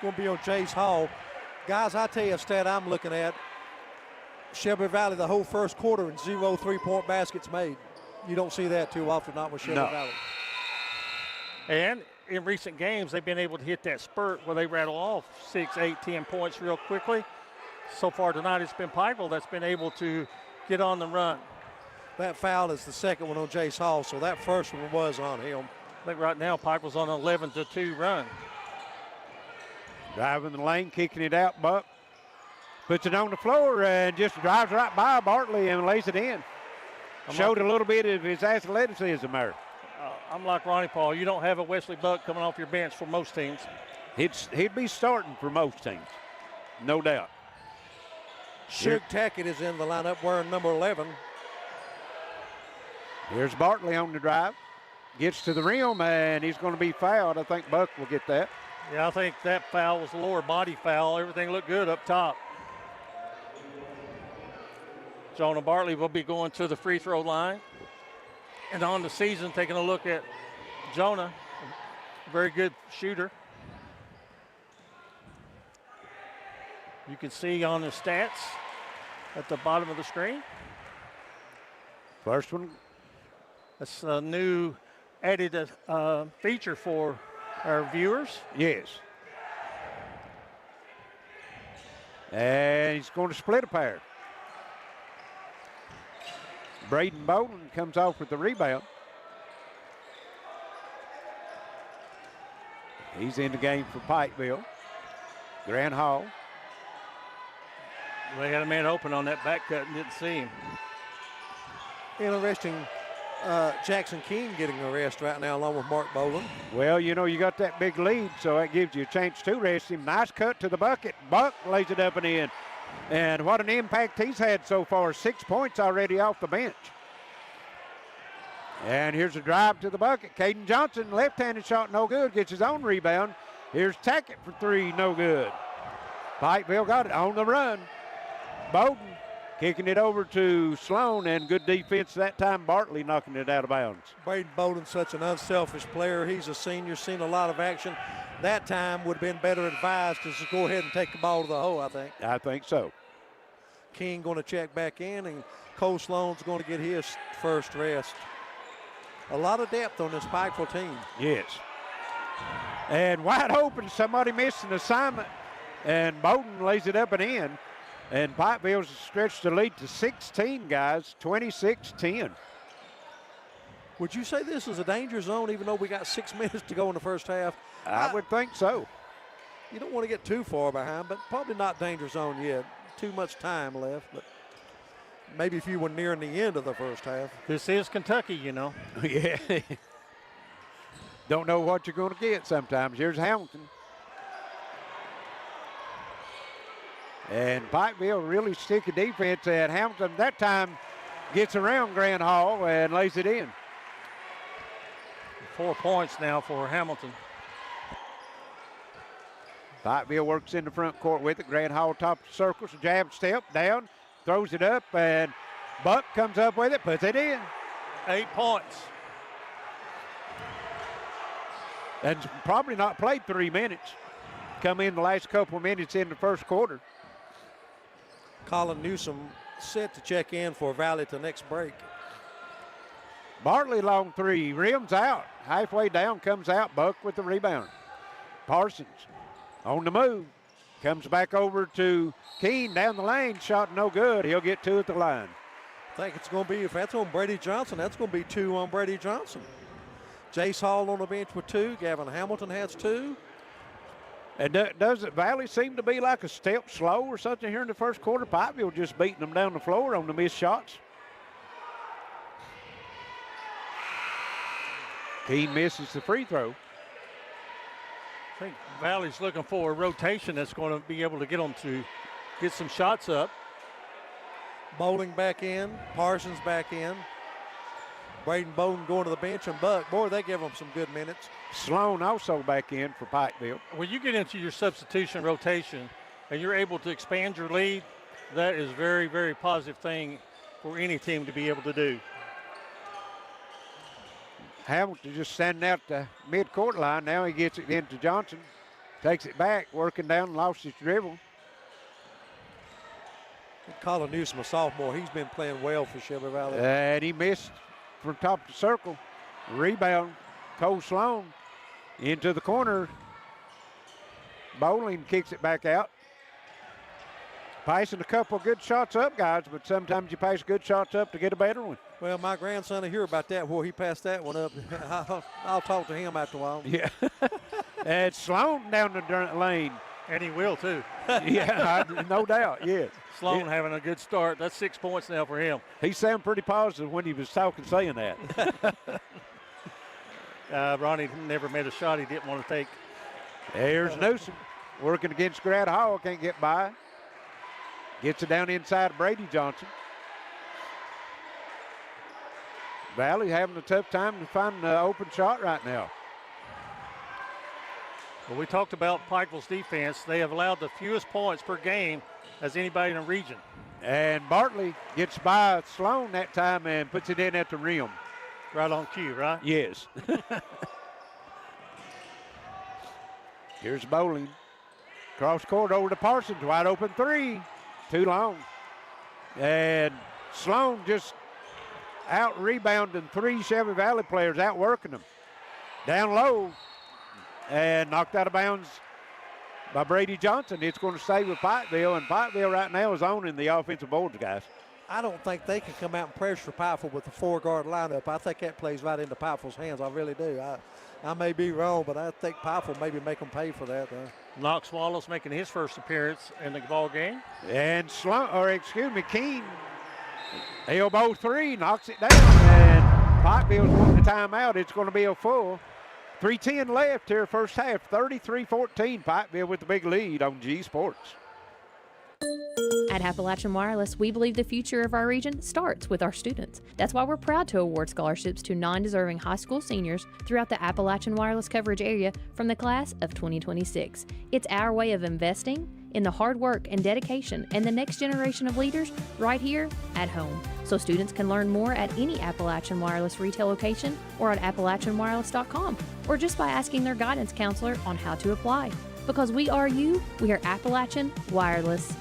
Going to be on Jace Hall. Guys, I tell you a stat I'm looking at. Shelby Valley the whole first quarter and 0 3-point baskets made. You don't see that too often, not with Shelby Valley. And in recent games, they've been able to hit that spurt where they rattle off 6, 8, 10 points real quickly. So far tonight, it's been Pikeville that's been able to get on the run. That foul is the second one on Jace Hall, so that first one was on him. I think right now Pikeville's on an 11-2 run. Driving the lane, kicking it out, Buck. Puts it on the floor and just drives right by Bartley and lays it in. Showed a little bit of his athleticism there. I'm like Ronnie Paul. You don't have a Wesley Buck coming off your bench for most teams. He'd be starting for most teams, no doubt. Shug Tackett is in the lineup wearing number 11. Here's Bartley on the drive. Gets to the rim, and he's going to be fouled. I think Buck will get that. Yeah, I think that foul was a lower body foul. Everything looked good up top. Jonah Bartley will be going to the free throw line. And on the season, taking a look at Jonah, a very good shooter. You can see on the stats at the bottom of the screen. First one. That's a new added feature for our viewers. Yes. And he's going to split a pair. Braden Bowden comes off with the rebound. He's in the game for Pikeville. Grant Hall. They had a man open on that back cut and didn't see him. Interesting. Jackson King getting a rest right now along with Mark Boland. Well, you know, you got that big lead, so that gives you a chance to rest him. Nice cut to the bucket. Buck lays it up and in. And what an impact he's had so far. 6 points already off the bench. And here's a drive to the bucket. Caden Johnson, left-handed shot, no good. Gets his own rebound. Here's Tackett for three, no good. Pikeville got it on the run. Bowden kicking it over to Sloan, and good defense that time. Bartley knocking it out of bounds. Braden Bowden's such an unselfish player. He's a senior, seen a lot of action. That time would have been better advised to just go ahead and take the ball to the hole, I think. I think so. King going to check back in, and Cole Sloan's going to get his first rest. A lot of depth on this Pikeville team. Yes. And wide open, somebody missed an assignment, and Bowden lays it up and in. And Pikeville's stretched the lead to 16, guys, 26-10. Would you say this is a danger zone, even though we got 6 minutes to go in the first half? I would think so. You don't want to get too far behind, but probably not danger zone yet. Too much time left, but maybe if you were nearing the end of the first half. This is Kentucky, you know. Yeah. Don't know what you're going to get sometimes. Here's Hamilton. And Pikeville really sticky defense at Hamilton. That time gets around Grant Hall and lays it in. 4 points now for Hamilton. Pikeville works in the front court with it. Grant Hall top of the circles, jab step down, throws it up, and Buck comes up with it, puts it in. 8 points. And probably not played 3 minutes. Come in the last couple of minutes in the first quarter. Colin Newsom set to check in for Valley to next break. Bartley long three, rims out. Halfway down, comes out, Buck with the rebound. Parsons on the move. Comes back over to Keene down the lane, shot no good. He'll get two at the line. I think it's going to be, if that's on Brady Johnson, that's going to be 2 on Brady Johnson. Jace Hall on the bench with 2. Gavin Hamilton has 2. And does it Valley seem to be like a step slow or something here in the first quarter? Pikeville just beating them down the floor on the missed shots. Keene misses the free throw. I think Valley's looking for a rotation that's going to be able to get them to get some shots up. Bowling back in, Parsons back in. Braden Bowden going to the bench, and Buck, boy, they give them some good minutes. Sloan also back in for Pikeville. When you get into your substitution rotation and you're able to expand your lead, that is very, very positive thing for any team to be able to do. Hamilton just standing out the mid-court line. Now he gets it into Johnson. Takes it back, working down, lost his dribble. Colin Newsom, a sophomore, he's been playing well for Shelby Valley. And he missed from top of the circle. Rebound, Cole Sloan into the corner. Bowling kicks it back out. Passing a couple good shots up, guys, but sometimes you pass good shots up to get a better one. Well, my grandson will hear about that where he passed that one up. I'll talk to him after a while. Yeah. And Sloan down the lane. And he will, too. Yeah, no doubt, yes. Sloan having a good start. That's 6 points now for him. He sounded pretty positive when he was saying that. Ronnie never made a shot he didn't want to take. There's Newsom working against Grad Hall, can't get by. Gets it down inside Brady Johnson. Valley having a tough time to find an open shot right now. Well, we talked about Pikeville's defense. They have allowed the fewest points per game as anybody in the region. And Bartley gets by Sloan that time and puts it in at the rim. Right on cue, right? Yes. Here's Bowling. Cross court over to Parsons. Wide open three. Too long. And Sloan just out rebounding three Shelby Valley players, outworking them. Down low. And knocked out of bounds by Brady Johnson. It's going to stay with Pikeville, and Pikeville right now is owning the offensive boards, guys. I don't think they can come out and pressure Pikeville with the four-guard lineup. I think that plays right into Pikeville's hands. I really do. I may be wrong, but I think Pikeville maybe make them pay for that. Knox Wallace making his first appearance in the ball game. And Keene, elbow three, knocks it down, and Pikeville's wanting the timeout. It's going to be a full. 3:10 left here, first half, 33-14. Pikeville with the big lead on G Sports. At Appalachian Wireless, we believe the future of our region starts with our students. That's why we're proud to award scholarships to non-deserving high school seniors throughout the Appalachian Wireless coverage area from the class of 2026. It's our way of investing in the hard work and dedication and the next generation of leaders right here at home. So students can learn more at any Appalachian Wireless retail location or at AppalachianWireless.com, or just by asking their guidance counselor on how to apply. Because we are you, we are Appalachian Wireless.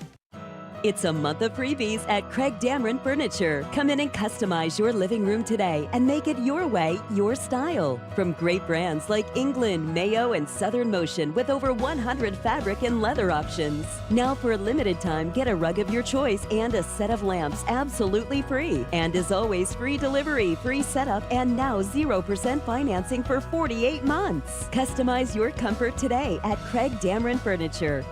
It's a month of freebies at Creg Damron Furniture. Come in and customize your living room today and make it your way, your style. From great brands like England, Mayo, and Southern Motion with over 100 fabric and leather options. Now for a limited time, get a rug of your choice and a set of lamps absolutely free. And as always, free delivery, free setup, and now 0% financing for 48 months. Customize your comfort today at Creg Damron Furniture.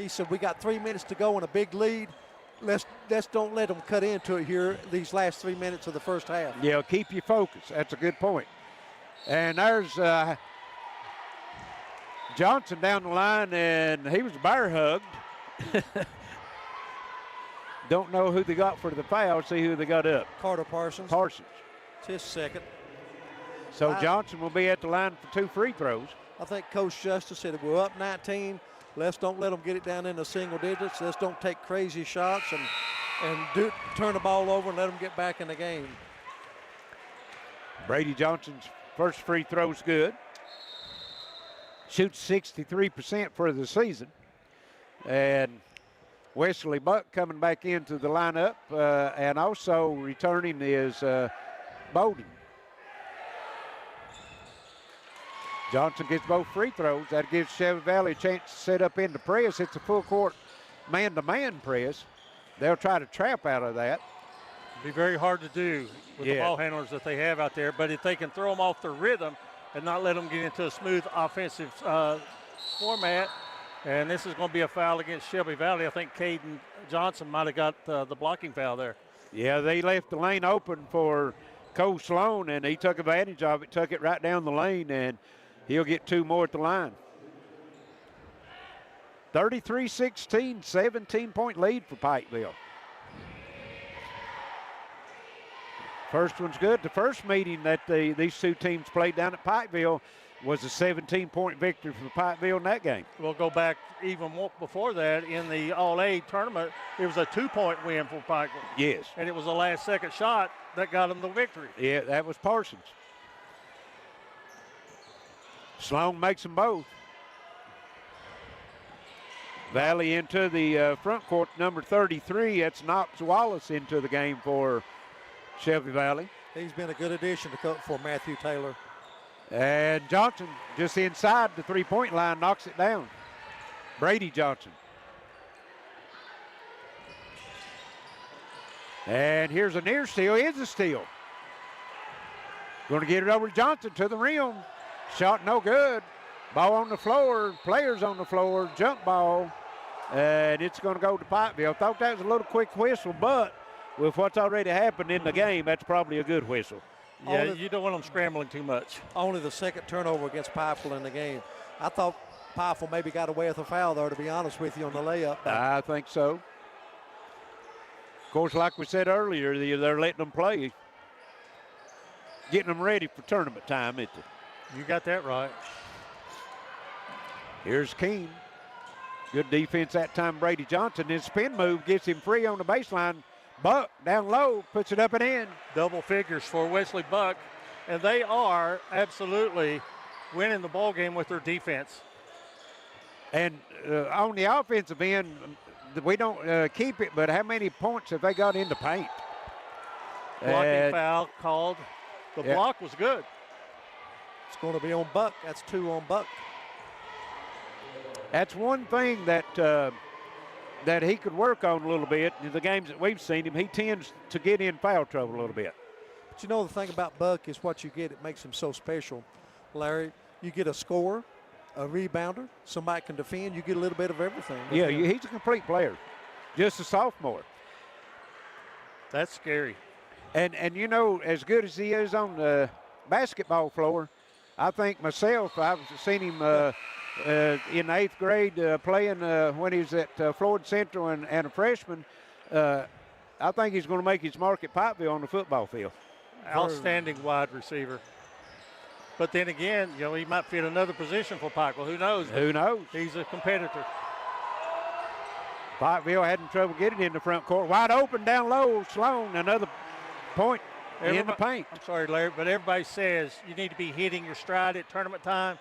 Said we got 3 minutes to go and a big lead. Let's don't let them cut into it here these last 3 minutes of the first half. Yeah, keep you focused. That's a good point. And there's Johnson down the line, and he was bear hugged. Don't know who they got for the foul. See who they got up. Carter Parsons. It's his second. So Johnson will be at the line for 2 free throws. I think Coach Justice said we're up 19. Let's don't let them get it down into single digits. Let's don't take crazy shots and turn the ball over and let them get back in the game. Brady Johnson's first free throw's good. Shoots 63% for the season. And Wesley Buck coming back into the lineup, and also returning is Bowden. Johnson gets both free throws. That gives Shelby Valley a chance to set up in the press. It's a full court man-to-man press. They'll try to trap out of that. It'll be very hard to do with the ball handlers that they have out there, but if they can throw them off their rhythm and not let them get into a smooth offensive format, and this is going to be a foul against Shelby Valley. I think Caden Johnson might have got the blocking foul there. Yeah, they left the lane open for Cole Sloan, and he took advantage of it, took it right down the lane, and he'll get 2 more at the line. 33-16, 17-point lead for Pikeville. First one's good. The first meeting that these two teams played down at Pikeville was a 17-point victory for Pikeville in that game. We'll go back even more before that in the All-A tournament. It was a 2-point win for Pikeville. Yes. And it was the last-second shot that got them the victory. Yeah, that was Parsons. Sloan makes them both. Valley into the front court, number 33. That's Knox Wallace into the game for Shelby Valley. He's been a good addition for Matthew Taylor. And Johnson, just inside the three-point line, knocks it down. Brady Johnson. And here's a near steal. Is a steal. Going to get it over to Johnson to the rim. Shot no good. Ball on the floor. Players on the floor. Jump ball. And it's going to go to Pikeville. Thought that was a little quick whistle, but with what's already happened in the game, that's probably a good whistle. Yeah, you don't want them scrambling too much. Only the second turnover against Pikeville in the game. I thought Pikeville maybe got away with a foul there, to be honest with you, on the layup. I think so. Of course, like we said earlier, they're letting them play. Getting them ready for tournament time, isn't it? You got that right. Here's Keene. Good defense that time, Brady Johnson. His spin move gets him free on the baseline. Buck down low, puts it up and in. Double figures for Wesley Buck, and they are absolutely winning the ball game with their defense. And on the offensive end, we don't keep it, but how many points have they got in the paint? Blocking foul called. The block was good. It's going to be on Buck. That's 2 on Buck. That's one thing that that he could work on a little bit. In the games that we've seen him, he tends to get in foul trouble a little bit. But you know, the thing about Buck is what you get. It makes him so special, Larry. You get a scorer, a rebounder, somebody can defend. You get a little bit of everything. Yeah, he's a complete player. Just a sophomore. That's scary. And you know, as good as he is on the basketball floor, I think myself, I've seen him in the 8th grade playing when he was at Florida Central and a freshman. I think he's going to make his mark at Pikeville on the football field. Outstanding wide receiver. But then again, you know, he might fit another position for Pikeville. Who knows? Who knows? He's a competitor. Pikeville having trouble getting in the front court. Wide open down low. Sloan, another point in the paint. I'm sorry, Larry, but everybody says you need to be hitting your stride at tournament time.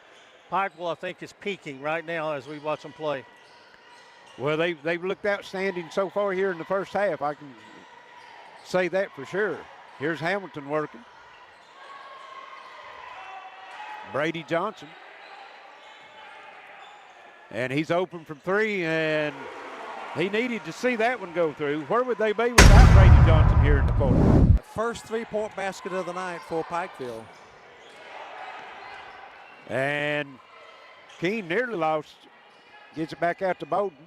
Pikeville, I think, is peaking right now as we watch them play. Well, they've looked outstanding so far here in the first half. I can say that for sure. Here's Hamilton working. Brady Johnson. And he's open from 3, and he needed to see that one go through. Where would they be without Brady Johnson here in the corner? The first 3-point basket of the night for Pikeville. And Keene nearly lost. Gets it back out to Bowden.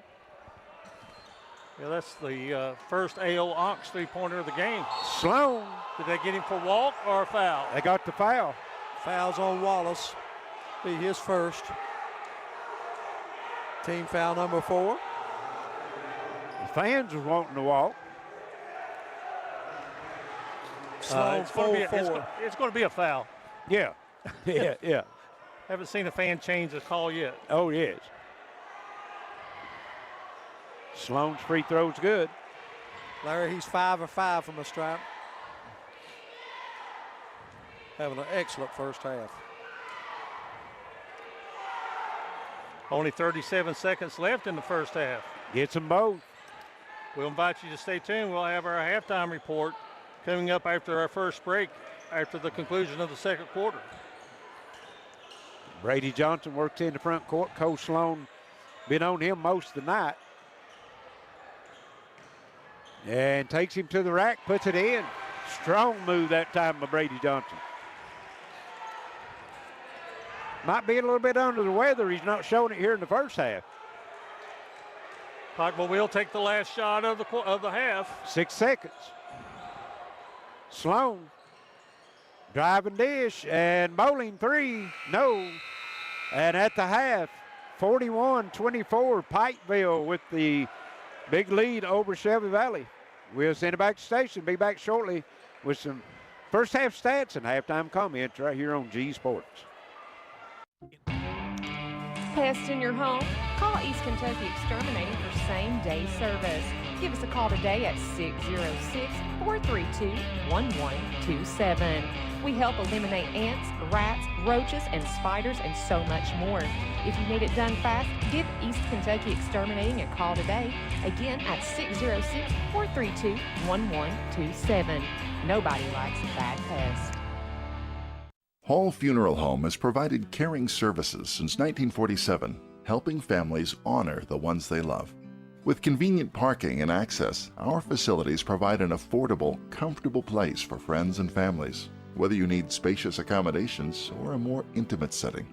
Yeah, that's the first A.O. Ox 3-pointer of the game. Sloan. Did they get him for walk or a foul? They got the foul. Foul's on Wallace. Be his first. Team foul number 4. The fans are wanting to walk. Sloan, it's going to be a foul. Yeah. yeah. Haven't seen a fan change the call yet. Oh, yes. Sloan's free throw's good. Larry, he's 5 of 5 from the stripe. Having an excellent first half. Only 37 seconds left in the first half. Gets them both. We'll invite you to stay tuned. We'll have our halftime report coming up after our first break, after the conclusion of the second quarter. Brady Johnson works in the front court. Coach Sloan been on him most of the night. And takes him to the rack, puts it in. Strong move that time by Brady Johnson. Might be a little bit under the weather. He's not showing it here in the first half. Pikeville will take the last shot of the half. 6 seconds. Sloan. Driving dish and bowling 3. No. And at the half, 41-24, Pikeville with the big lead over Shelby Valley. We'll send it back to station. Be back shortly with some First half stats and halftime comments right here on G Sports. Pest in your home? Call East Kentucky Exterminating for same-day service. Give us a call today at 606-432-1127. We help eliminate ants, rats, roaches, and spiders, and so much more. If you need it done fast, give East Kentucky Exterminating a call today. Again at 606-432-1127. Nobody likes a bad pest. Hall Funeral Home has provided caring services since 1947, helping families honor the ones they love. With convenient parking and access, our facilities provide an affordable, comfortable place for friends and families, whether you need spacious accommodations or a more intimate setting.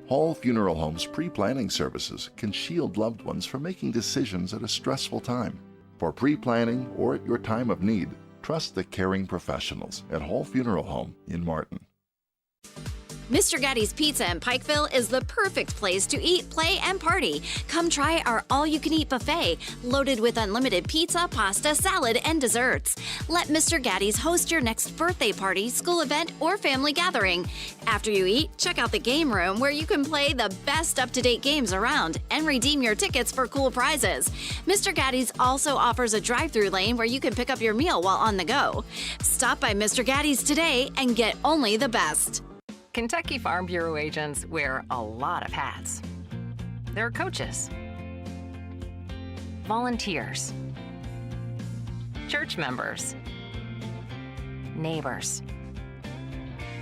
Hall Funeral Home's pre-planning services can shield loved ones from making decisions at a stressful time. For pre-planning or at your time of need, trust the caring professionals at Hall Funeral Home in Martin. Mr. Gatti's Pizza in Pikeville is the perfect place to eat, play, and party. Come try our all-you-can-eat buffet, loaded with unlimited pizza, pasta, salad, and desserts. Let Mr. Gatti's host your next birthday party, school event, or family gathering. After you eat, check out the game room where you can play the best up-to-date games around and redeem your tickets for cool prizes. Mr. Gatti's also offers a drive-through lane where you can pick up your meal while on the go. Stop by Mr. Gatti's today and get only the best. Kentucky Farm Bureau agents wear a lot of hats. They're coaches, volunteers, church members, neighbors,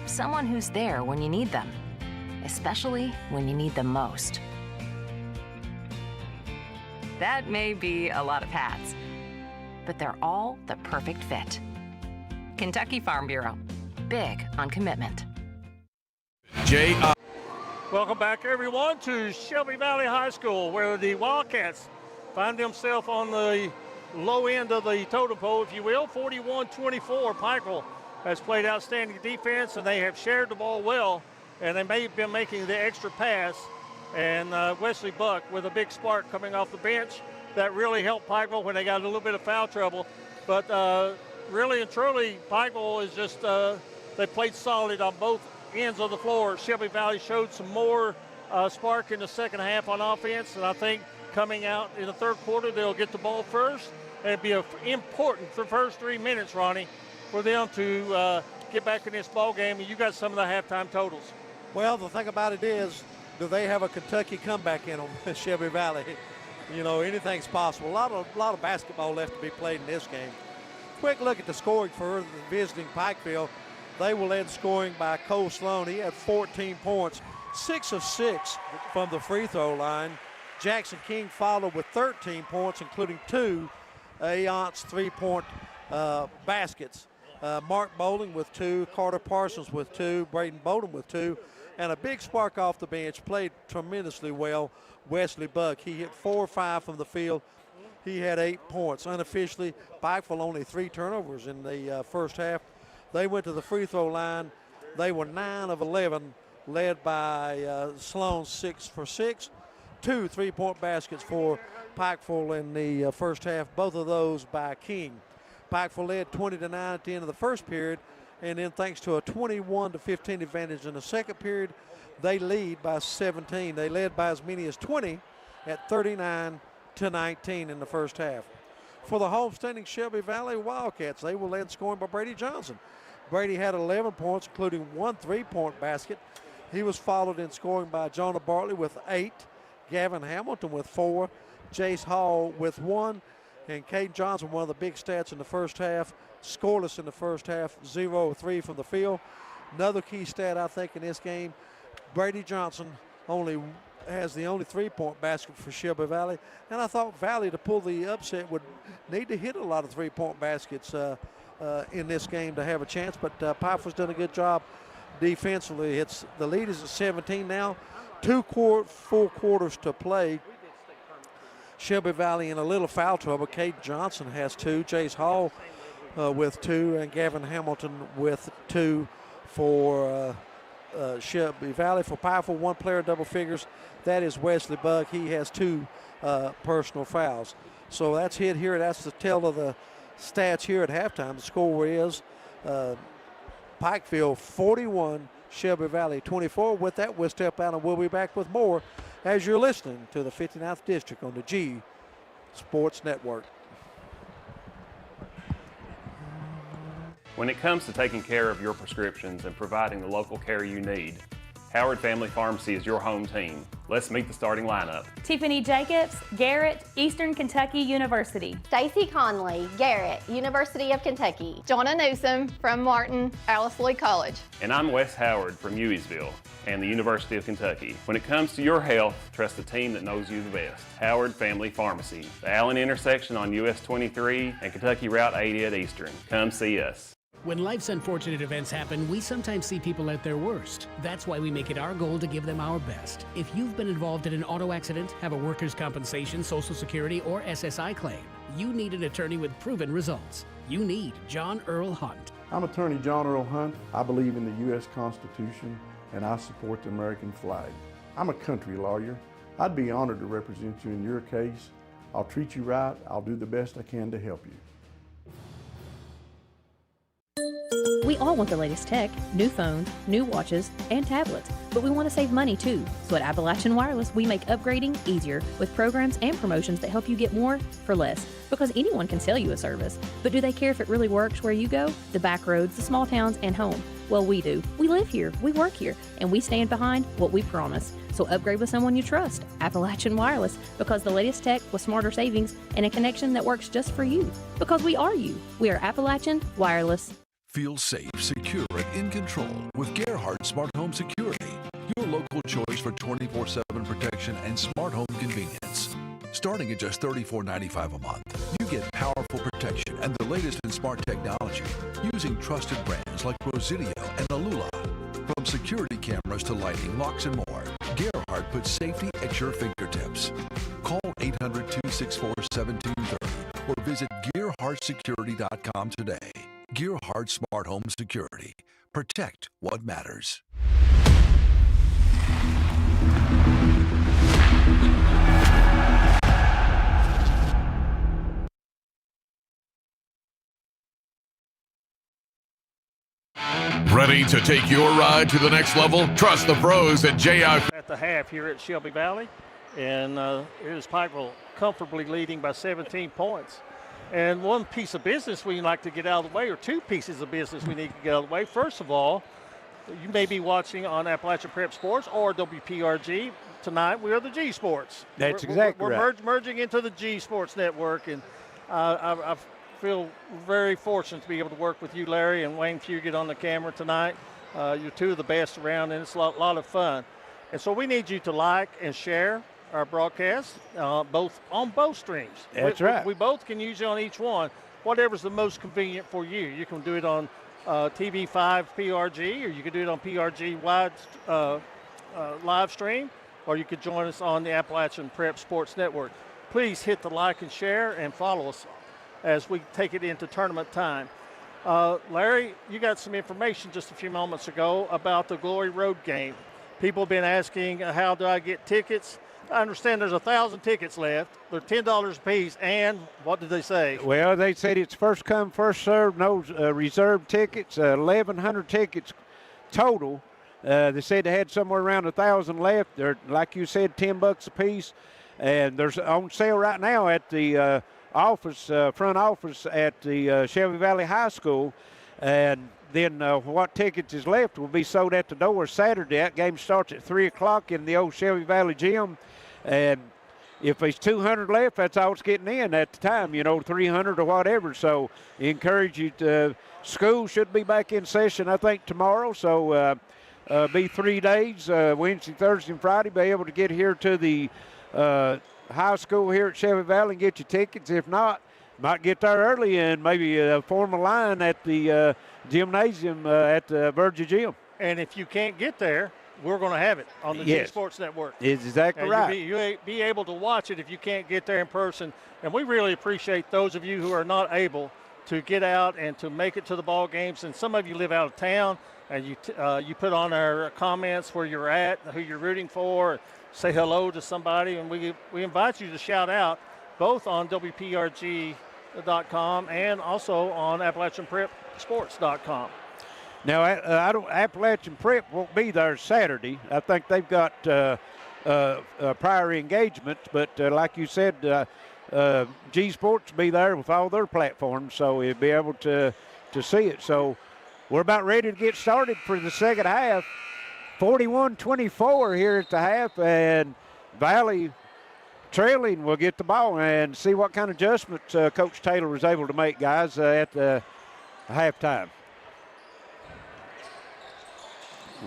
someone who's there when you need them, especially when you need them most. That may be a lot of hats, but they're all the perfect fit. Kentucky Farm Bureau, big on commitment. Welcome back, everyone, to Shelby Valley High School, where the Wildcats find themselves on the low end of the totem pole, if you will. 41-24. Pikeville has played outstanding defense, and they have shared the ball well, and they may have been making the extra pass. And Wesley Buck with a big spark coming off the bench. That really helped Pikeville when they got a little bit of foul trouble. But really and truly, Pikeville is just, they played solid on both ends of the floor. Shelby Valley showed some more spark in the second half on offense, and I think coming out in the third quarter, they'll get the ball first. And it'd be important for the first 3 minutes, Ronnie, for them to get back in this ball game. And you got some of the halftime totals. Well, the thing about it is, do they have a Kentucky comeback in them, Shelby Valley? You know, anything's possible. A lot of basketball left to be played in this game. Quick look at the scoring for the visiting Pikeville. They were led scoring by Cole Sloan. He had 14 points, 6 of 6 from the free throw line. Jackson King followed with 13 points, including 2 Ayont's three-point baskets. Mark Bowling with 2, Carter Parsons with 2, Braden Bowden with 2, and a big spark off the bench. Played tremendously well, Wesley Buck. He hit 4 or 5 from the field. He had 8 points. Unofficially, Pikeville only 3 turnovers in the first half. They went to the free throw line. They were 9 of 11, led by Sloan, 6 for 6. 2 3-point baskets for Pikeville in the first half, both of those by King. Pikeville led 20-9 at the end of the first period, and then thanks to a 21-15 advantage in the second period, they lead by 17. They led by as many as 20 at 39-19 in the first half. For the homestanding Shelby Valley Wildcats, they were led scoring by Brady Johnson. Brady had 11 points, including 1 3-point basket. He was followed in scoring by Jonah Bartley with 8, Gavin Hamilton with 4, Jace Hall with 1, and Caden Johnson, one of the big stats in the first half, scoreless in the first half, 0 of 3 from the field. Another key stat, I think, in this game, Brady Johnson has the only 3-point basket for Shelby Valley, and I thought Valley, to pull the upset, would need to hit a lot of 3-point baskets in this game to have a chance, but Pikeville's done a good job defensively. The lead is at 17 now, 2 full quarters to play. Shelby Valley in a little foul trouble. Caden Johnson has 2, Jace Hall with 2, and Gavin Hamilton with 2 for Shelby Valley. For Pikeville, 1 player double figures. That is Wesley Buck. He has 2 personal fouls. So that's hit here. That's the tell of the stats here at halftime. The score is Pikeville 41, Shelby Valley 24. With that, we'll step out and we'll be back with more as you're listening to the 59th District on the G Sports Network. When it comes to taking care of your prescriptions and providing the local care you need, Howard Family Pharmacy is your home team. Let's meet the starting lineup. Tiffany Jacobs, Garrett, Eastern Kentucky University. Stacy Conley, Garrett, University of Kentucky. Jonna Newsom from Martin, Alice Lloyd College. And I'm Wes Howard from Ewiesville and the University of Kentucky. When it comes to your health, trust the team that knows you the best. Howard Family Pharmacy, the Allen intersection on US 23 and Kentucky Route 80 at Eastern. Come see us. When life's unfortunate events happen, we sometimes see people at their worst. That's why we make it our goal to give them our best. If you've been involved in an auto accident, have a workers' compensation, Social Security, or SSI claim, you need an attorney with proven results. You need John Earl Hunt. I'm attorney John Earl Hunt. I believe in the U.S. Constitution and I support the American flag. I'm a country lawyer. I'd be honored to represent you in your case. I'll treat you right. I'll do the best I can to help you. We all want the latest tech, new phones, new watches, and tablets, but we want to save money too. So at Appalachian Wireless, we make upgrading easier with programs and promotions that help you get more for less, because anyone can sell you a service. But do they care if it really works where you go? The back roads, the small towns, and home. Well, we do. We live here, we work here, and we stand behind what we promise. So upgrade with someone you trust, Appalachian Wireless, because the latest tech with smarter savings and a connection that works just for you. Because we are you. We are Appalachian Wireless. Feel safe, secure, and in control with Gerhardt Smart Home Security, your local choice for 24/7 protection and smart home convenience. Starting at just $34.95 a month, you get powerful protection and the latest in smart technology using trusted brands like Presidio and Alula. From security cameras to lighting, locks, and more, Gerhardt puts safety at your fingertips. Call 800-264-7230 or visit GearhartSecurity.com today. Gerhardt Smart Home Security. Protect what matters. Ready to take your ride to the next level? Trust the pros at JI. At the half here at Shelby Valley, and here's Pikeville comfortably leading by 17 points. And one piece of business we'd like to get out of the way, or two pieces of business we need to get out of the way. First of all, you may be watching on Appalachian Prep Sports or WPRG. Tonight, we are the G Sports. That's exactly right. We're merging into the G Sports Network, and I feel very fortunate to be able to work with you, Larry, and Wayne Fugit on the camera tonight. You're two of the best around, and it's a lot of fun. And so we need you to like and share our broadcast, both on both streams. That's right. We both can use it on each one, whatever's the most convenient for you. You can do it on TV5 PRG, or you can do it on PRG wide live stream, or you could join us on the Appalachian Prep Sports Network. Please hit the like and share and follow us as we take it into tournament time. Larry, you got some information just a few moments ago about the Glory Road game. People have been asking, how do I get tickets? I understand there's 1,000 tickets left. They're $10 a piece, and what did they say? Well, they said it's first come, first served, no reserved tickets, 1,100 tickets total. They said they had somewhere around 1,000 left. They're, like you said, $10 a piece, and there's on sale right now at the front office at the Shelby Valley High School, and then what tickets is left will be sold at the door Saturday. That game starts at 3 o'clock in the old Shelby Valley gym. And if there's 200 left, that's all it's getting in at the time, 300 or whatever. So encourage you to, school should be back in session, I think, tomorrow. So be 3 days, Wednesday, Thursday, and Friday, be able to get here to the high school here at Shelby Valley and get your tickets. If not, might get there early and maybe form a line at the gymnasium at the Virgin Gym. And if you can't get there, we're going to have it on the G Sports Network. It's exactly right. You'll be able to watch it if you can't get there in person. And we really appreciate those of you who are not able to get out and to make it to the ball games. And some of you live out of town, and you put on our comments where you're at, who you're rooting for, say hello to somebody. And we invite you to shout out both on WPRG.com and also on AppalachianPrepSports.com. Now, Appalachian Prep won't be there Saturday. I think they've got prior engagements, but like you said, G Sports will be there with all their platforms, so you'll be able to see it. So we're about ready to get started for the second half. 41-24 here at the half, and Valley trailing will get the ball and see what kind of adjustments Coach Taylor was able to make, guys, at the halftime.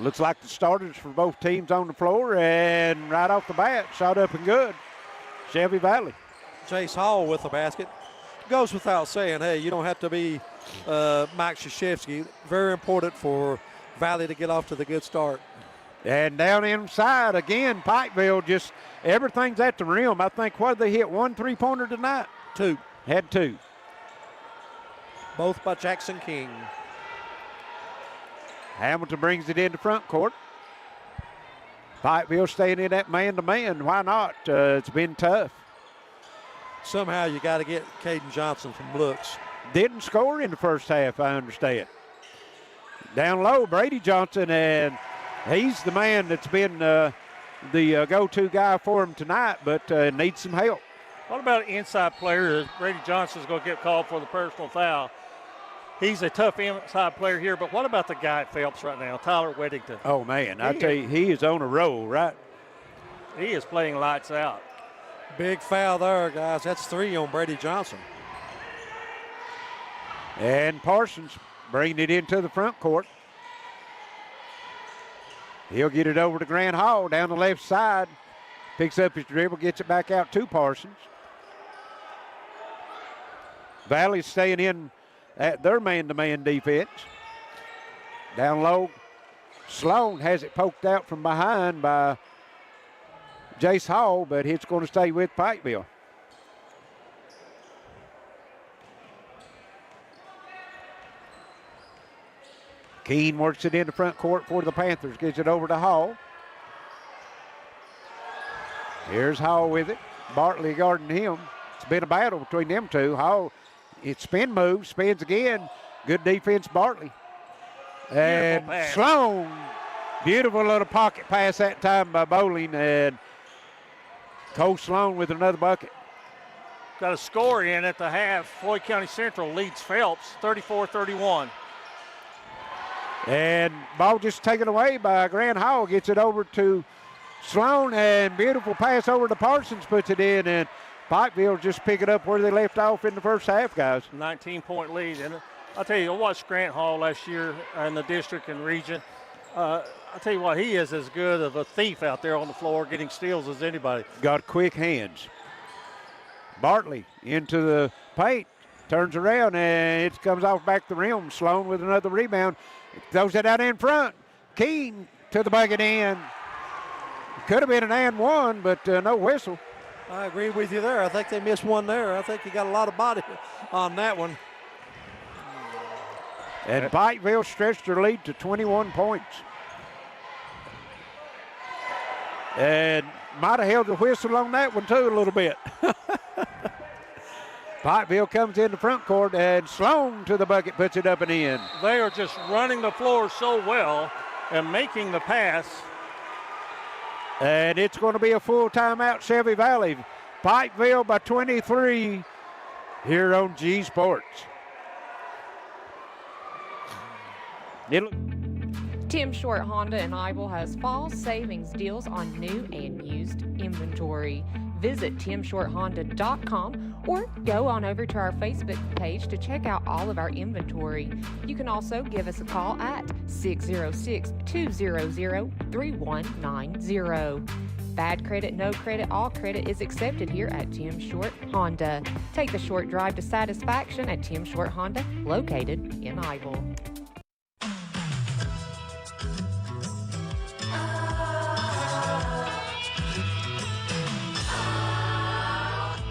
Looks like the starters for both teams on the floor, and right off the bat, shot up and good. Shelby Valley. Jace Hall with the basket. Goes without saying, hey, you don't have to be Mike Krzyzewski. Very important for Valley to get off to the good start. And down inside again, Pikeville, just everything's at the rim. I think, what did they hit, 1 3-pointer tonight? 2. Had 2. Both by Jackson King. Hamilton brings it into front court. Pikeville staying in that man-to-man. Why not? It's been tough. Somehow you got to get Caden Johnson some looks. Didn't score in the first half, I understand. Down low, Brady Johnson, and he's the man that's been the go-to guy for him tonight, but needs some help. What about an inside player? Brady Johnson's going to get called for the personal foul. He's a tough inside player here, but what about the guy at Phelps right now, Tyler Weddington? Oh, man, I tell you, he is on a roll, right? He is playing lights out. Big foul there, guys. That's 3 on Brady Johnson. And Parsons bringing it into the front court. He'll get it over to Grant Hall down the left side. Picks up his dribble, gets it back out to Parsons. Valley's staying in at their man-to-man defense. Down low, Sloan has it poked out from behind by Jace Hall, but it's going to stay with Pikeville. Keene works it in the front court for the Panthers, gets it over to Hall. Here's Hall with it. Bartley guarding him. It's been a battle between them two. Hall, it spin move, spins again. Good defense, Bartley. And Sloan, beautiful little pocket pass that time by Bowling, and Cole Sloan with another bucket. Got a score in at the half. Floyd County Central leads Phelps 34-31. And ball just taken away by Grant Hall. Gets it over to Sloan, and beautiful pass over to Parsons, puts it in, and Pikeville just pick it up where they left off in the first half, guys. 19-point lead. And I'll tell you, I watched Grant Hall last year in the district and region. I'll tell you what, he is as good of a thief out there on the floor getting steals as anybody. Got quick hands. Bartley into the paint, turns around, and it comes off back the rim. Sloan with another rebound. Throws it out in front. Keene to the bucket end. Could have been an and one, but no whistle. I agree with you there. I think they missed one there. I think he got a lot of body on that one. And Pikeville stretched their lead to 21 points. And might have held the whistle on that one too a little bit. Pikeville comes in the front court, and Sloan to the bucket, puts it up and in. They are just running the floor so well and making the pass. And it's going to be a full timeout, Shelby Valley. Pikeville by 23 here on G Sports. Tim Short Honda in Ivel has fall savings deals on new and used inventory. Visit timshorthonda.com or go on over to our Facebook page to check out all of our inventory. You can also give us a call at 606-200-3190. Bad credit, no credit, all credit is accepted here at Tim Short Honda. Take the short drive to satisfaction at Tim Short Honda, located in Ivel.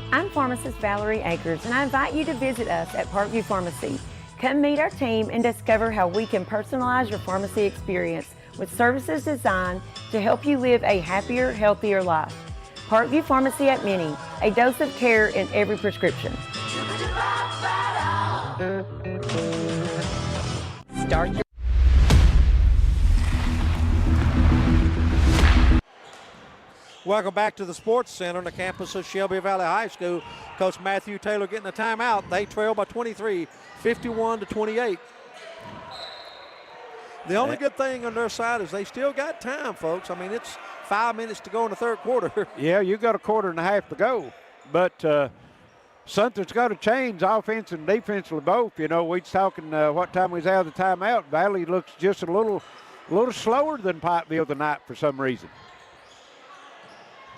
I'm pharmacist Valerie Akers, and I invite you to visit us at Parkview Pharmacy. Come meet our team and discover how we can personalize your pharmacy experience with services designed to help you live a happier, healthier life. Parkview Pharmacy at Mini, a dose of care in every prescription. Start your Welcome back to the Sports Center on the campus of Shelby Valley High School. Coach Matthew Taylor getting a timeout. They trail by 23, 51-28. The only good thing on their side is they still got time, folks. I mean, it's 5 minutes to go in the third quarter. Yeah, you got a quarter and a half to go. But something's got to change, offense and defensively both. You know, we was talking what time we was out of the timeout. Valley looks just a little slower than Pikeville tonight for some reason.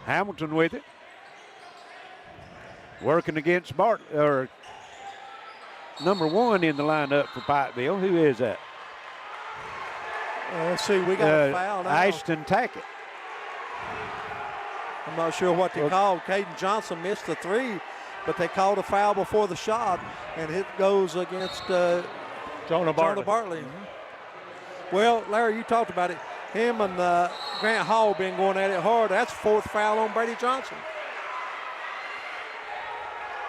Hamilton with it. Working against number 1 in the lineup for Pikeville. Who is that? Let's see, we got a foul now. Ashton Tackett. I'm not sure what they called. Caden Johnson missed the 3, but they called a foul before the shot, and it goes against Jonah Bartley. Mm-hmm. Well, Larry, you talked about it. Him and Grant Hall been going at it hard. That's 4th foul on Brady Johnson.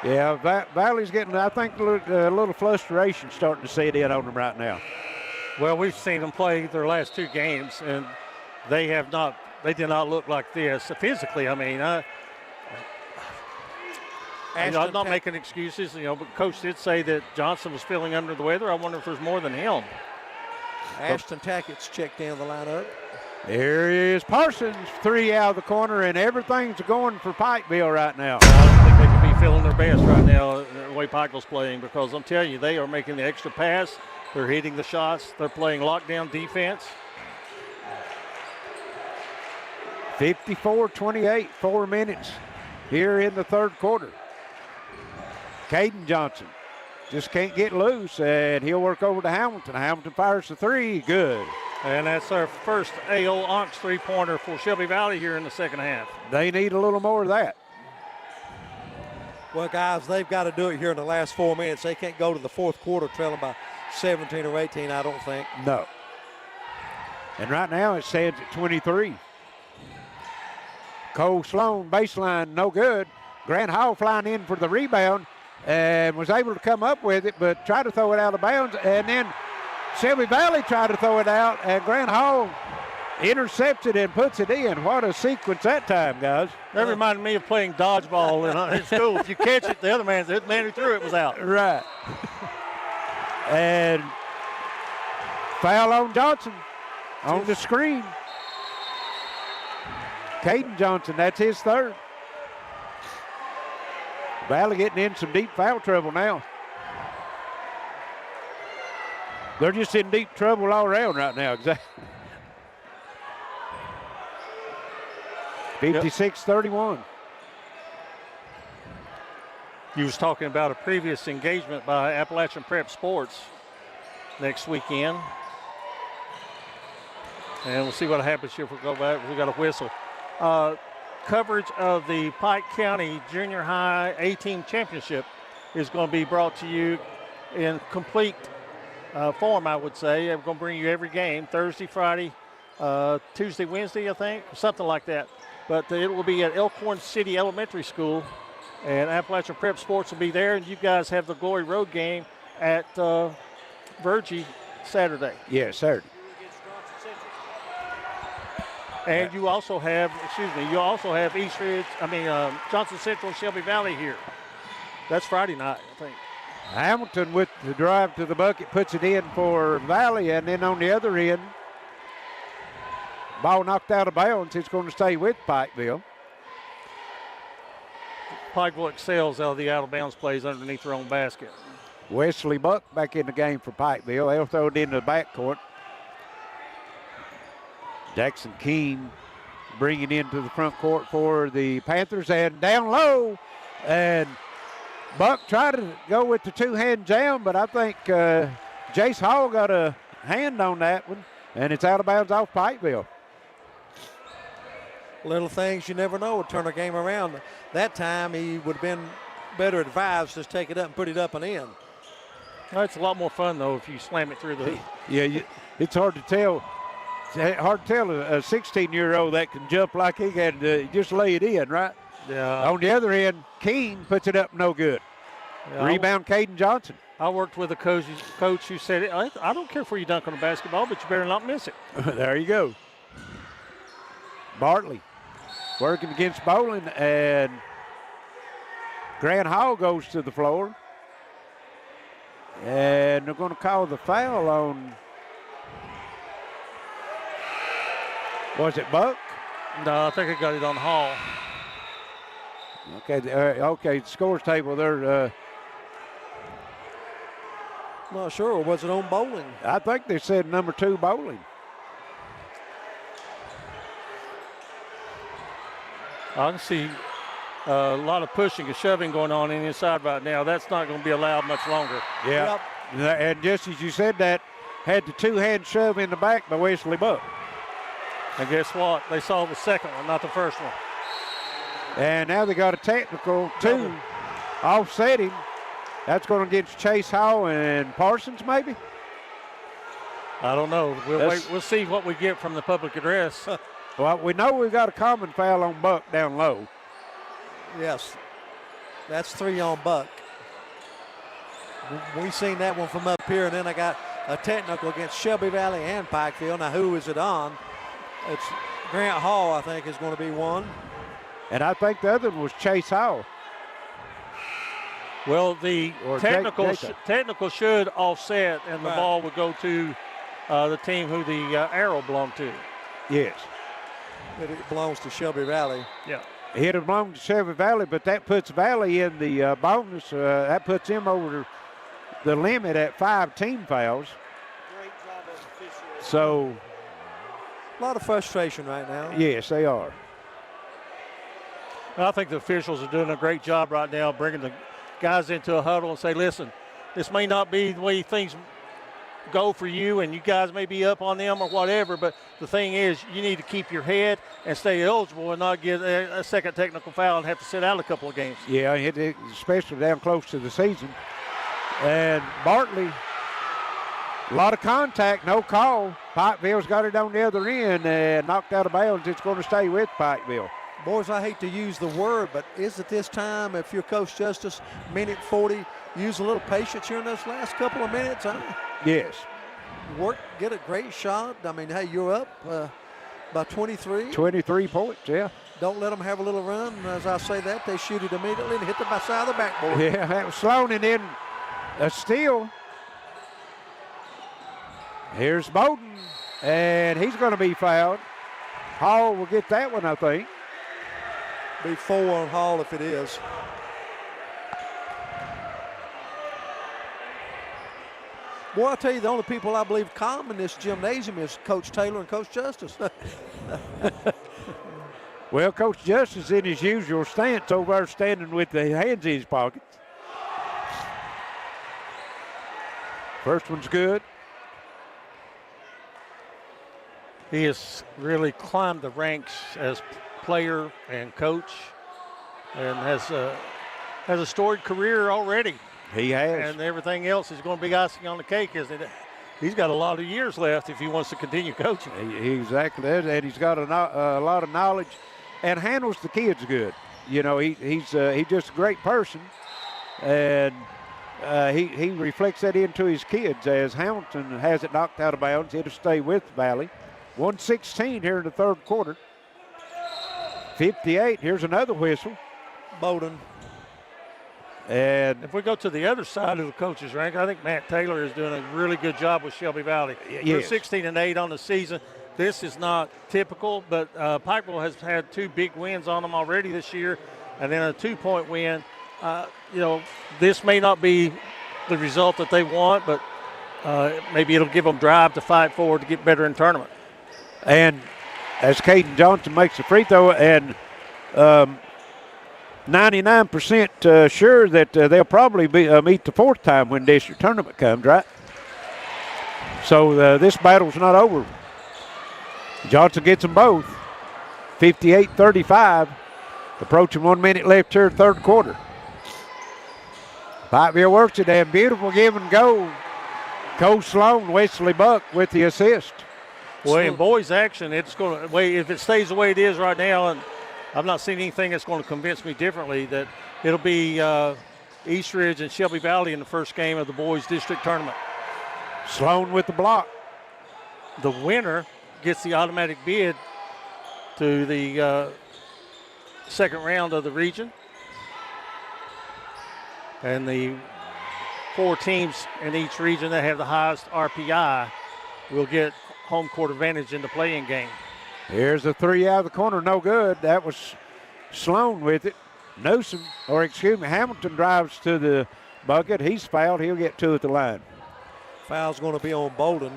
Yeah, Valley's getting, I think, a little frustration starting to set in on them right now. Well, we've seen them play their last 2 games, and they did not look like this physically. I mean, I'm not making excuses, but Coach did say that Johnson was feeling under the weather. I wonder if there's more than him. Ashton Tackett's checked in the lineup. There is Parsons, 3 out of the corner, and everything's going for Pikeville right now. I don't think they can be feeling their best right now the way Pikeville's playing, because I'm telling you, they are making the extra pass. They're hitting the shots. They're playing lockdown defense. 54-28, 4 minutes here in the third quarter. Caden Johnson just can't get loose, and he'll work over to Hamilton. Hamilton fires the 3, good. And that's our first AO Onks 3-pointer for Shelby Valley here in the second half. They need a little more of that. Well, guys, they've got to do it here in the last 4 minutes. They can't go to the fourth quarter trailing by 17 or 18, I don't think. No. And right now it stands at 23. Cole Sloan, baseline, no good. Grant Hall flying in for the rebound and was able to come up with it, but tried to throw it out of bounds. And then Shelby Valley tried to throw it out, and Grant Hall intercepts it and puts it in. What a sequence that time, guys. That reminded me of playing dodgeball in school. If you catch it, the man who threw it was out. Right. And foul on Johnson on the screen. Caden Johnson, that's his 3rd. Valley getting in some deep foul trouble now. They're just in deep trouble all around right now. Exactly. 56-31. You was talking about a previous engagement by Appalachian Prep Sports next weekend. And we'll see what happens here if we go back. We got a whistle. Coverage of the Pike County Junior High A-Team Championship is going to be brought to you in complete form, I would say. We're going to bring you every game, Thursday, Friday, Tuesday, Wednesday, I think, something like that. But it will be at Elkhorn City Elementary School, and Appalachian Prep Sports will be there, and you guys have the Glory Road game at Virgie Saturday. Yeah, Saturday. And you also have, Johnson Central and Shelby Valley here. That's Friday night, I think. Hamilton with the drive to the bucket puts it in for Valley, and then on the other end, ball knocked out of bounds. It's going to stay with Pikeville. Pikeville excels out of the out-of-bounds plays underneath their own basket. Wesley Buck back in the game for Pikeville. They'll throw it into the backcourt. Jackson Keene bringing into the front court for the Panthers, and down low, and Buck tried to go with the 2-hand jam, but I think Jace Hall got a hand on that one, and it's out of bounds off Pikeville. Little things you never know would turn a game around. That time he would have been better advised to just take it up and put it up and in. Well, it's a lot more fun, though, if you slam it through the hoop. Yeah, it's hard to tell. It's hard to tell a 16-year-old that can jump like he can just lay it in, right? Yeah. On the other end, Keene puts it up no good. Yeah, rebound, Caden Johnson. I worked with a coach who said, I don't care if you dunk on a basketball, but you better not miss it. There you go. Bartley working against Bowling, and Grant Hall goes to the floor. And they're going to call the foul on, was it Buck? No, I think I got it on Hall. Okay, okay, scores table, they're not sure, or was it on Bowling? I think they said number 2 Bowling. I can see a lot of pushing and shoving going on inside right now. That's not going to be allowed much longer. Yeah, and just as you said that, had the 2-hand shove in the back by Wesley Buck. And guess what? They saw the second one, not the first one. And now they got a technical, 2, offset him. That's going against Chase Hall and Parsons, maybe? I don't know. We'll see what we get from the public address. Well, we know we've got a common foul on Buck down low. Yes, that's 3 on Buck. We seen that one from up here, and then I got a technical against Shelby Valley and Pikeville. Now, who is it on? It's Grant Hall, I think, is going to be one. And I think the other one was Chase Hall. Well, the technical should offset, and the ball would go to the team who the arrow belonged to. Yes. It belongs to Shelby Valley. Yeah. It belongs to Shelby Valley, but that puts Valley in the bonus. That puts him over the limit at 5 team fouls. So. A lot of frustration right now. Yes, they are. I think the officials are doing a great job right now, bringing the guys into a huddle and say, listen, this may not be the way things go for you, and you guys may be up on them or whatever, but the thing is you need to keep your head and stay eligible and not get a second technical foul and have to sit out a couple of games. Yeah, especially down close to the season. And Bartley, a lot of contact, no call. Pikeville's got it on the other end and knocked out of bounds. It's going to stay with Pikeville. Boys, I hate to use the word, but is it this time, if you're Coach Justice, minute 40, use a little patience here in those last couple of minutes, huh? Yes. Work, get a great shot. I mean, hey, you're up by 23. 23 points, yeah. Don't let them have a little run. As I say that, they shoot it immediately and hit the side of the backboard. Yeah, that was Sloan, and then a steal. Here's Bowden, and he's going to be fouled. Hall will get that one, I think. Be 4 on Hall if it is. Boy, I tell you, the only people I believe calm in this gymnasium is Coach Taylor and Coach Justice. Well, Coach Justice in his usual stance over there, standing with the hands in his pockets. First one's good. He has really climbed the ranks as player and coach, and has a storied career already. He has. And everything else is going to be icing on the cake, isn't it? He's got a lot of years left if he wants to continue coaching. Exactly, and he's got a lot of knowledge and handles the kids good. You know, he's just a great person, and he reflects that into his kids as Hamilton has it knocked out of bounds. It'll stay with Valley. 1:16 here in the third quarter. 58, here's another whistle. Bowden. And if we go to the other side of the coaches' rank, I think Matt Taylor is doing a really good job with Shelby Valley. Yes. They're 16-8 on the season. This is not typical, but Pikeville has had 2 big wins on them already this year, and then a 2-point win. This may not be the result that they want, but maybe it'll give them drive to fight forward to get better in tournament. And as Caden Johnson makes a free throw, and 99% sure that they'll probably meet the 4th time when district tournament comes, right? So this battle's not over. Johnson gets them both. 58-35. Approaching 1 minute left here, third quarter. Pikeville works it, and beautiful give and go. Coach Sloan, Wesley Buck with the assist. Well, in boys action, it's going to if it stays the way it is right now, and I've not seen anything that's going to convince me differently, that it'll be Eastridge and Shelby Valley in the first game of the boys district tournament. Sloan with the block. The winner gets the automatic bid to the second round of the region. And the 4 teams in each region that have the highest RPI will get home court advantage in the play-in game. Here's a 3 out of the corner, no good. That was Sloan with it. Hamilton drives to the bucket. He's fouled. He'll get 2 at the line. Foul's going to be on Bolden.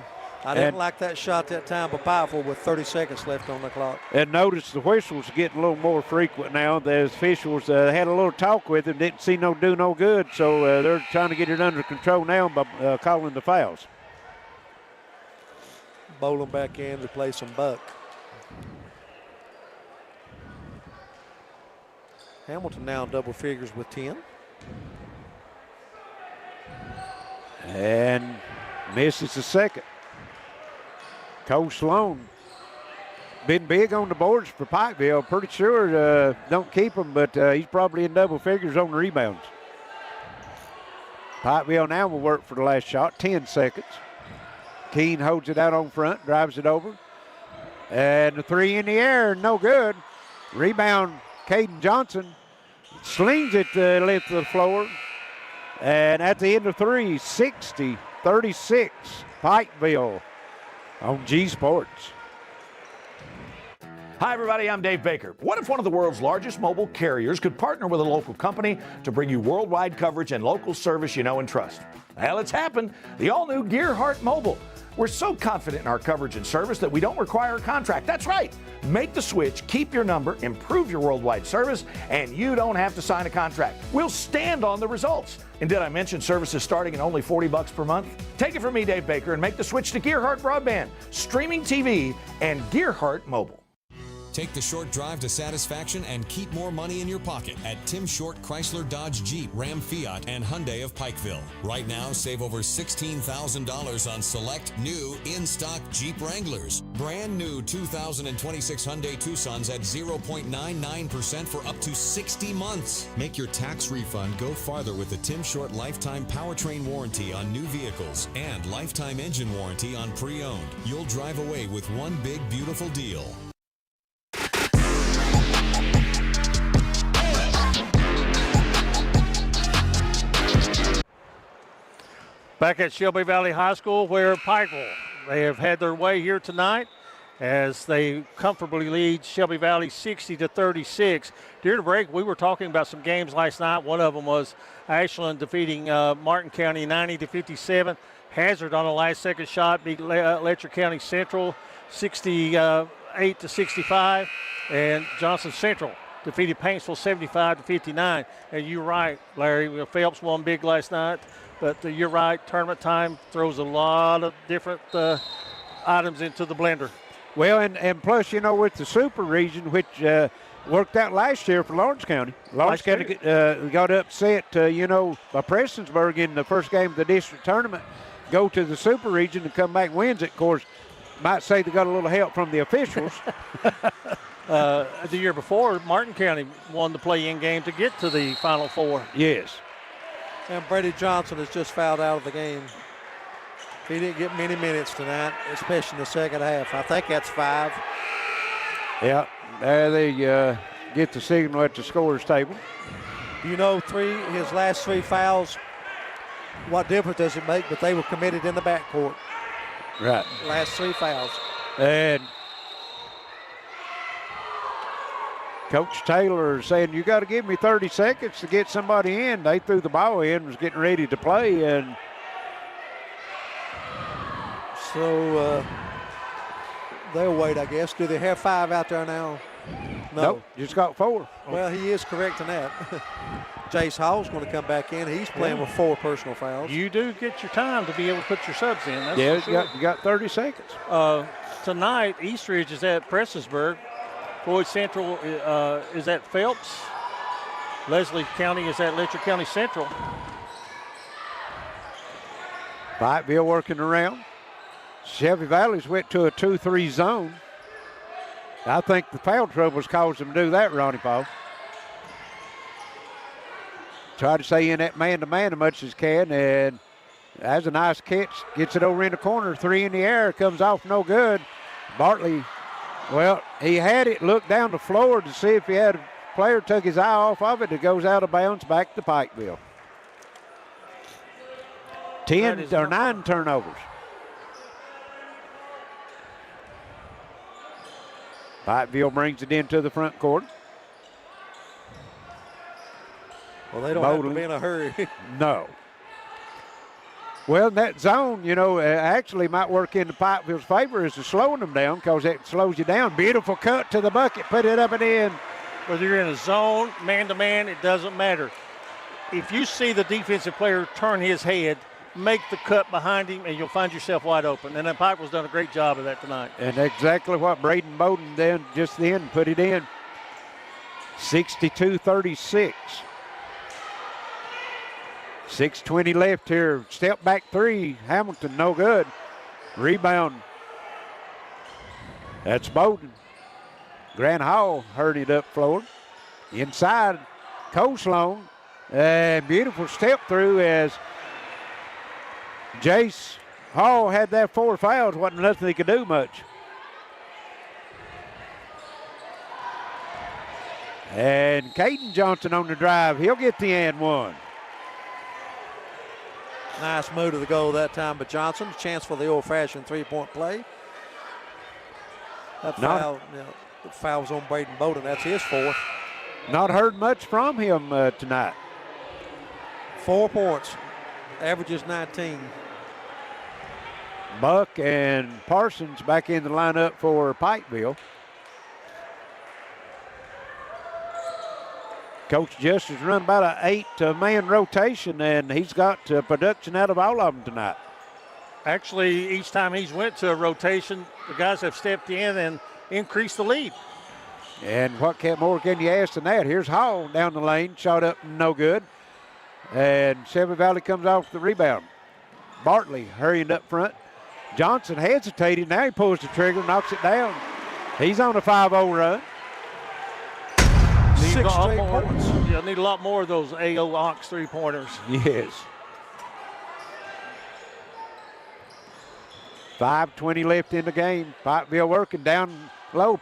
I didn't like that shot that time by Pikeville with 30 seconds left on the clock. And notice the whistles getting a little more frequent now. The officials had a little talk with him, didn't see no good, so they're trying to get it under control now by calling the fouls. Bolden back in to play some Buck. Hamilton now in double figures with 10. And misses the second. Coach Sloan been big on the boards for Pikeville. Pretty sure don't keep him, but he's probably in double figures on the rebounds. Pikeville now will work for the last shot, 10 seconds. Keene holds it out on front, drives it over. And the 3 in the air, no good. Rebound, Caden Johnson slings it to the length of the floor. And at the end of 3, 60-36, Pikeville on G Sports. Hi, everybody. I'm Dave Baker. What if one of the world's largest mobile carriers could partner with a local company to bring you worldwide coverage and local service you know and trust? Well, it's happened. The all-new Gearhart Mobile. We're so confident in our coverage and service that we don't require a contract. That's right. Make the switch, keep your number, improve your worldwide service, and you don't have to sign a contract. We'll stand on the results. And did I mention services starting at only $40 per month? Take it from me, Dave Baker, and make the switch to Gearhart Broadband, streaming TV, and Gearhart Mobile. Take the short drive to satisfaction and keep more money in your pocket at Tim Short Chrysler Dodge Jeep Ram Fiat and Hyundai of Pikeville. Right now, save over $16,000 on select new in-stock Jeep Wranglers. Brand new 2026 Hyundai Tucsons at 0.99% for up to 60 months. Make your tax refund go farther with the Tim Short lifetime powertrain warranty on new vehicles and lifetime engine warranty on pre-owned. You'll drive away with one big beautiful deal. Back at Shelby Valley High School, where Pikeville, they have had their way here tonight as they comfortably lead Shelby Valley 60-36. During the break, we were talking about some games last night. One of them was Ashland defeating Martin County 90-57. Hazard on a last-second shot beat Letcher County Central 68-65, and Johnson Central defeated Paintsville 75-59. And you're right, Larry. Phelps won big last night. But you're right, tournament time throws a lot of different items into the blender. Well, and plus, you know, with the Super Region, which worked out last year for Lawrence County. Lawrence County got upset, by Prestonsburg in the first game of the district tournament, go to the Super Region and come back and wins it. Of course, might say they got a little help from the officials. The year before, Martin County won the play-in game to get to the Final Four. Yes. And Brady Johnson is just fouled out of the game. He didn't get many minutes tonight, especially in the second half. I think that's 5. Yeah, there they get the signal at the scorer's table. You know, his last 3 fouls, what difference does it make? But they were committed in the backcourt. Right. Last 3 fouls. And Coach Taylor saying, you got to give me 30 seconds to get somebody in. They threw the ball in, was getting ready to play, and so they'll wait, I guess. Do they have 5 out there now? No. Nope, just got 4. Well, he is correct in that. Jace Hall's going to come back in. He's playing with 4 personal fouls. You do get your time to be able to put your subs in. That's yeah, sure. you got 30 seconds. Tonight, Eastridge is at Prestonsburg. Floyd Central is at Phelps. Leslie County is at Letcher County Central. Pikeville working around. Shelby Valley's went to a 2-3 zone. I think the foul troubles caused them to do that, Ronnie Paul. Try to stay in that man-to-man as much as can, and that's a nice catch. Gets it over in the corner, 3 in the air, comes off no good. Bartley, well, he had it, looked down the floor to see if he had player took his eye off of it. It goes out of bounds back to Pikeville. 9 turnovers. Pikeville brings it into the front court. Well, they don't have to be in a hurry. No. Well, that zone, actually might work into Pikeville's favor is to slowing them down because it slows you down. Beautiful cut to the bucket, put it up and in. Whether you're in a zone, man-to-man, it doesn't matter. If you see the defensive player turn his head, make the cut behind him, and you'll find yourself wide open. And then Pikeville's done a great job of that tonight. And exactly what Braden Bowden then just then put it in. 62-36. 6:20 left here. Step back three. Hamilton, no good. Rebound. That's Bowden. Grant Hall heard it up floor. Inside, Coleslaw. And beautiful step through as Jace Hall had that 4 fouls. Wasn't nothing he could do much. And Caden Johnson on the drive. He'll get the and one. Nice move to the goal that time, but Johnson, chance for the old-fashioned three-point play. That foul was on Braden Bowden. That's his 4th. Not heard much from him tonight. 4 points, averages 19. Buck and Parsons back in the lineup for Pikeville. Coach Justice run about an 8-man rotation, and he's got production out of all of them tonight. Actually, each time he's went to a rotation, the guys have stepped in and increased the lead. And what more can you ask than that? Here's Hall down the lane, shot up, no good. And Shelby Valley comes off the rebound. Bartley hurrying up front. Johnson hesitated, now he pulls the trigger, knocks it down. He's on a 5-0 run. Need a lot more of those AO Ox three-pointers. Yes. 5:20 left in the game. Pikeville working down low.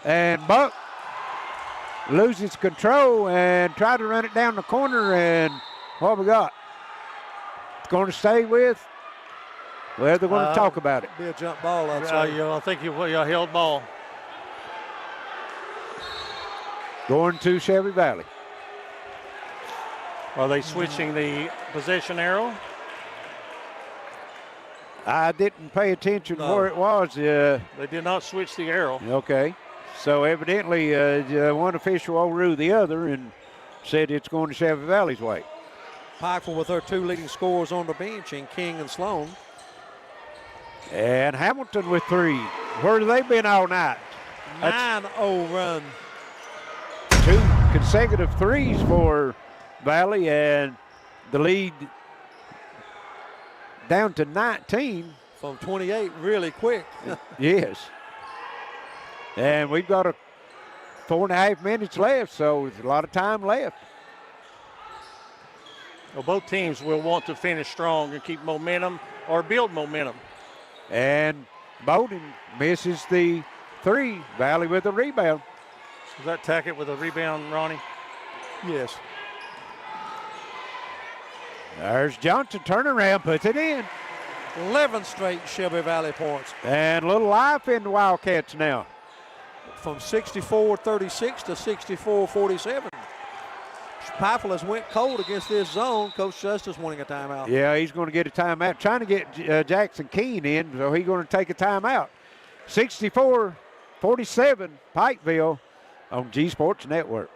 And Buck loses control and tried to run it down the corner. And what we got? It's going to stay with? Well, they're going to talk about it. Be a jump ball, I'd say. I think you held ball. Going to Shelby Valley. Are they switching the possession arrow? I didn't pay attention where it was. They did not switch the arrow. Okay. So evidently one official overruled the other and said it's going to Shelby Valley's way. Pikeville with their 2 leading scorers on the bench in King and Sloan. And Hamilton with 3. Where have they been all night? 9-0 run. 2 consecutive threes for Valley, and the lead down to 19. From 28 really quick. Yes. And we've got 4.5 minutes left, so there's a lot of time left. Well, both teams will want to finish strong and keep momentum or build momentum. And Bowden misses the 3. Valley with a rebound. Does that Tackett with a rebound, Ronnie? Yes. There's Johnson, turnaround, puts it in. 11 straight Shelby Valley points. And a little life in the Wildcats now. From 64-36 to 64-47. Pikeville has went cold against this zone. Coach Justice wanting a timeout. Yeah, he's going to get a timeout. Trying to get Jackson Keene in, so he's going to take a timeout. 64-47, Pikeville on G Sports Network.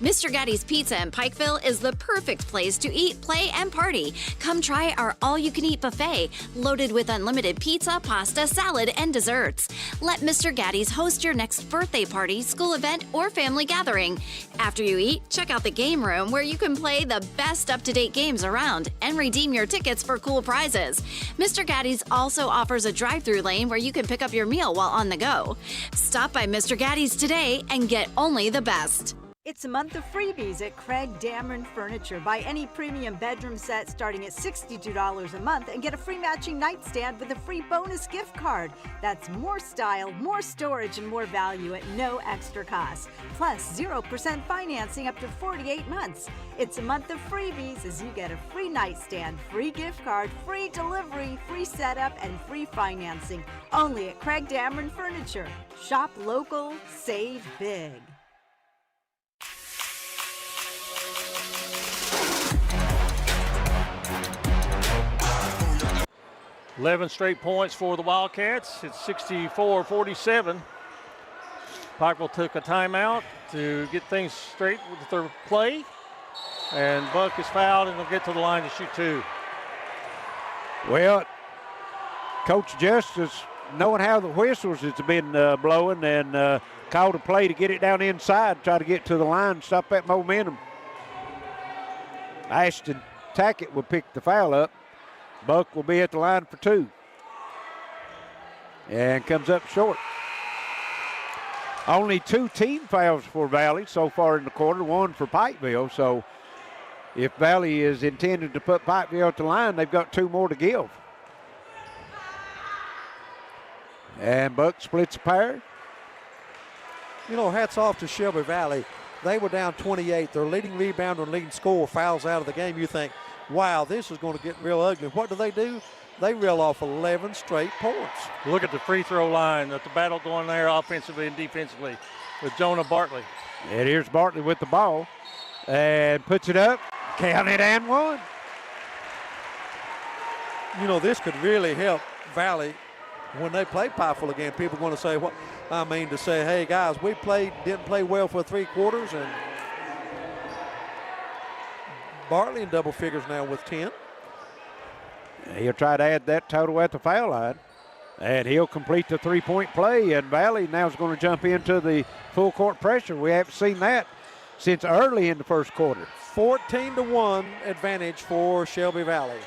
Mr. Gatti's Pizza in Pikeville is the perfect place to eat, play, and party. Come try our all-you-can-eat buffet, loaded with unlimited pizza, pasta, salad, and desserts. Let Mr. Gatti's host your next birthday party, school event, or family gathering. After you eat, check out the game room where you can play the best up-to-date games around and redeem your tickets for cool prizes. Mr. Gatti's also offers a drive-thru lane where you can pick up your meal while on the go. Stop by Mr. Gatti's today and get only the best. It's a month of freebies at Creg Damron Furniture. Buy any premium bedroom set starting at $62 a month and get a free matching nightstand with a free bonus gift card. That's more style, more storage, and more value at no extra cost. Plus 0% financing up to 48 months. It's a month of freebies as you get a free nightstand, free gift card, free delivery, free setup, and free financing. Only at Creg Damron Furniture. Shop local, save big. 11 straight points for the Wildcats. It's 64-47. Pikeville took a timeout to get things straight with their play. And Buck is fouled and will get to the line to shoot two. Well, Coach Justice, knowing how the whistles has been blowing, and called a play to get it down inside, try to get to the line, stop that momentum. Ashton Tackett will pick the foul up. Buck will be at the line for two. And comes up short. Only 2 team fouls for Valley so far in the quarter, 1 for Pikeville. So if Valley is intended to put Pikeville at the line, they've got 2 more to give. And Buck splits a pair. You know, hats off to Shelby Valley. They were down 28. Their leading rebounder and leading scorer fouls out of the game. You think, wow, this is going to get real ugly. What do? They reel off 11 straight points. Look at the free throw line, the battle going there offensively and defensively with Jonah Bartley. And here's Bartley with the ball and puts it up, count it, and one. You know, this could really help Valley when they play Pikeville again. People are going to say, what? I mean, to say, hey, guys, we didn't play well for 3 quarters, and Bartley in double figures now with 10. He'll try to add that total at the foul line, and he'll complete the 3-point play, and Valley now is going to jump into the full court pressure. We haven't seen that since early in the first quarter. 14-1 advantage for Shelby Valley.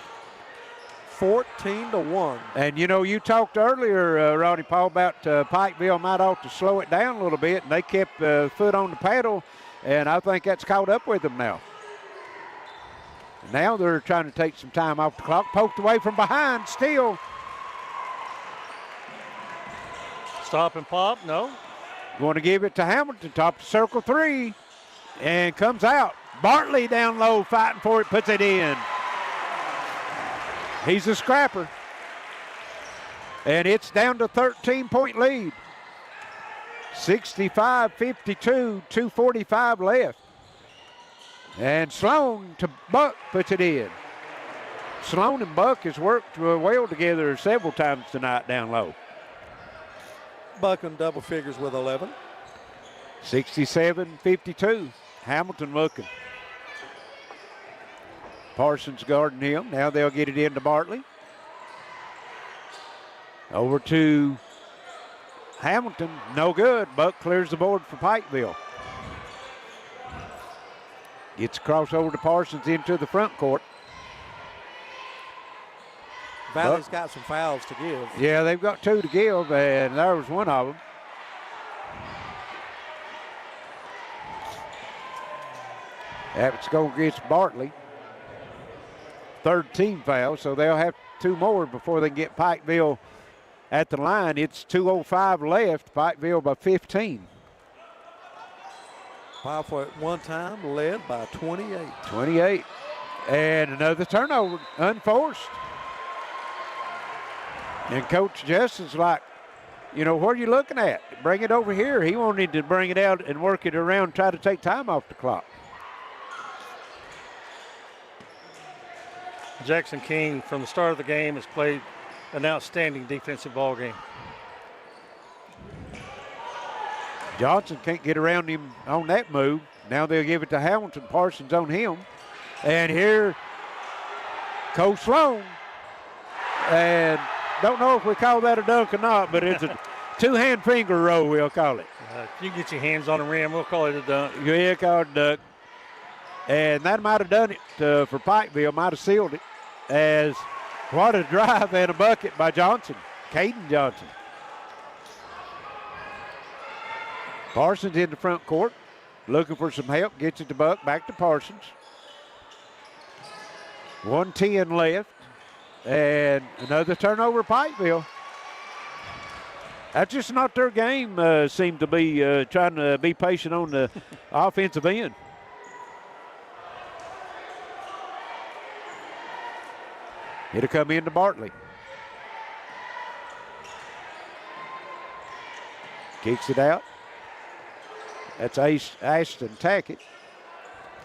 14-1. And, you know, you talked earlier, Rodney Paul, about Pikeville might ought to slow it down a little bit, and they kept foot on the paddle, and I think that's caught up with them now. Now they're trying to take some time off the clock. Poked away from behind, still. Stop and pop, no. Going to give it to Hamilton, top of circle 3, and comes out. Bartley down low, fighting for it, puts it in. He's a scrapper. And it's down to 13-point lead. 65-52, 2:45 left. And Sloan to Buck puts it in. Sloan and Buck has worked well together several times tonight down low. Buck in double figures with 11. 67-52. Hamilton looking. Parsons guarding him. Now they'll get it into Bartley. Over to Hamilton. No good. Buck clears the board for Pikeville. Gets across over to Parsons into the front court. Valley's got some fouls to give. Yeah, they've got 2 to give, and there was one of them. That's going against Bartley. 3rd team foul, so they'll have 2 more before they can get Pikeville at the line. It's 2:05 left, Pikeville by 15. Pikeville at one time led by 28. 28. And another turnover, unforced. And Coach Justin's like, you know, what are you looking at? Bring it over here. He wanted to bring it out and work it around, try to take time off the clock. Jackson King, from the start of the game, has played an outstanding defensive ball game. Johnson can't get around him on that move. Now they'll give it to Hamilton. Parsons on him. And here, Coach Sloan. And don't know if we call that a dunk or not, but it's a 2-hand finger roll, we'll call it. If you get your hands on the rim, we'll call it a dunk. Yeah, call it a dunk. And that might have done it for Pikeville, might have sealed it. As what a drive and a bucket by Johnson, Caden Johnson. Parsons in the front court. looking for some help, gets it to Buck, back to Parsons. 1:10 left, and another turnover, Pikeville. That's just not their game. Seem to be trying to be patient on the offensive end. It'll come into Bartley. Kicks it out. That's Ashton Tackett.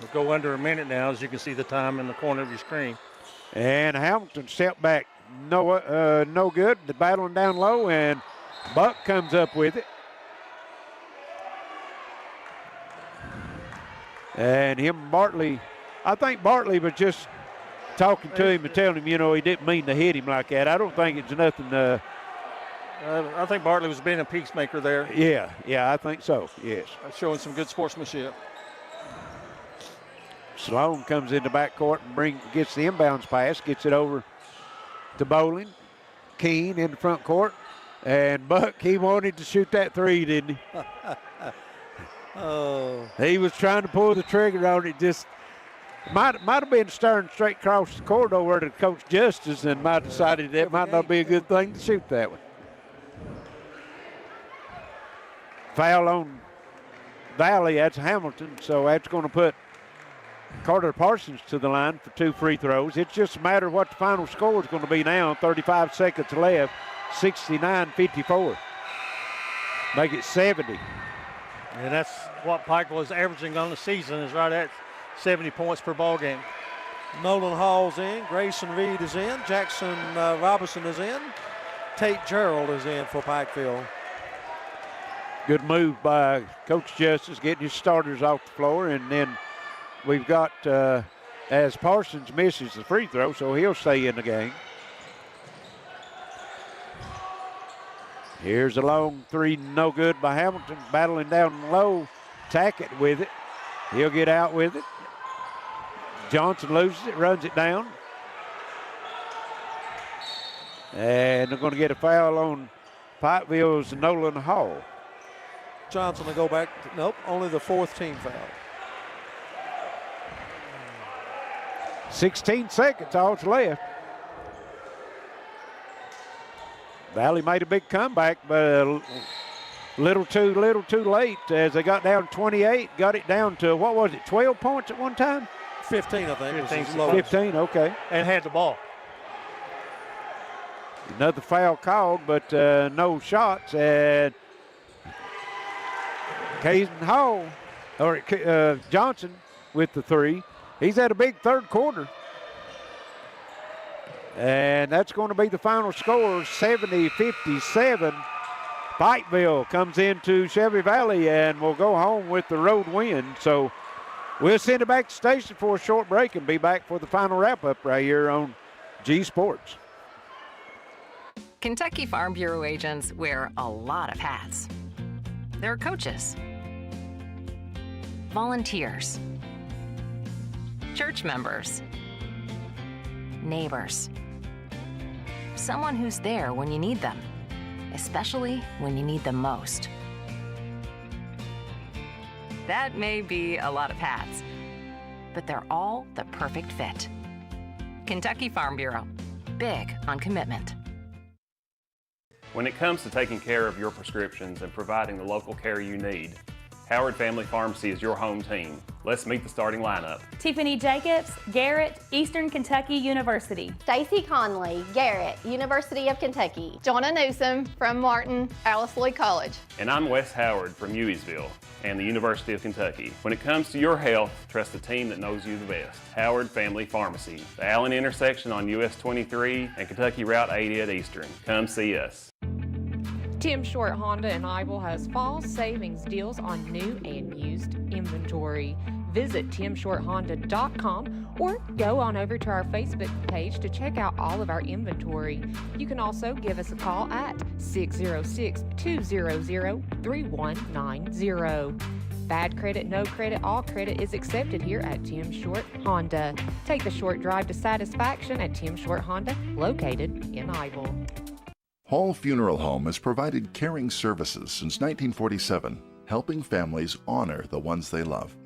We'll go under a minute now, as you can see the time in the corner of your screen. And Hamilton stepped back. No good. The battling down low, and Buck comes up with it. And Bartley, I think Bartley was just talking to him and telling him, you know, he didn't mean to hit him like that. I don't think it's nothing. I think Bartley was being a peacemaker there. Yeah, I think so, yes. Showing some good sportsmanship. Sloan comes in the backcourt and gets the inbounds pass, gets it over to Bowling. Keene in the front court. And Buck, he wanted to shoot that three, didn't he? Oh. He was trying to pull the trigger on it. Just might have been staring straight across the court over to Coach Justice, and might have decided that might not be a good thing to shoot that one. Foul on Valley, that's Hamilton, so that's going to put Carter Parsons to the line for 2 free throws. It's just a matter of what the final score is going to be now. 35 seconds left, 69-54. Make it 70. And that's what Pikeville is averaging on the season, is right at 70 points per ball game. Nolan Hall's in. Grayson Reed is in. Jackson Robinson is in. Tate Gerald is in for Pikeville. Good move by Coach Justice, getting his starters off the floor. And then we've got, as Parsons misses the free throw, so he'll stay in the game. Here's a long three, no good by Hamilton. Battling down low, Tackett with it. He'll get out with it. Johnson loses it, runs it down. And they're going to get a foul on Pikeville's Nolan Hall. Johnson will go back. Nope, only the 4th team foul. 16 seconds, all that's left. Valley made a big comeback, but a little too late as they got down 28, got it down to, 12 points at one time? 15, I think. 15, okay. And had the ball. Another foul called, but no shots. And Johnson with the three. He's had a big third quarter. And that's going to be the final score, 70-57. Pikeville comes into Shelby Valley and will go home with the road win. So we'll send it back to the station for a short break and be back for the final wrap-up right here on G Sports. Kentucky Farm Bureau agents wear a lot of hats. They're coaches, volunteers, church members, neighbors, someone who's there when you need them, especially when you need them most. That may be a lot of hats, but they're all the perfect fit. Kentucky Farm Bureau, big on commitment. When it comes to taking care of your prescriptions and providing the local care you need, Howard Family Pharmacy is your home team. Let's meet the starting lineup. Tiffany Jacobs, Garrett, Eastern Kentucky University. Stacy Conley, Garrett, University of Kentucky. Jonna Newsom from Martin, Alice Lloyd College. And I'm Wes Howard from Uisville and the University of Kentucky. When it comes to your health, trust the team that knows you the best. Howard Family Pharmacy, the Allen intersection on US 23 and Kentucky Route 80 at Eastern. Come see us. Tim Short Honda in Ivel has fall savings deals on new and used inventory. Visit timshorthonda.com or go on over to our Facebook page to check out all of our inventory. You can also give us a call at 606-200-3190. Bad credit, no credit, all credit is accepted here at Tim Short Honda. Take the short drive to satisfaction at Tim Short Honda, located in Ivel. Hall Funeral Home has provided caring services since 1947, helping families honor the ones they love.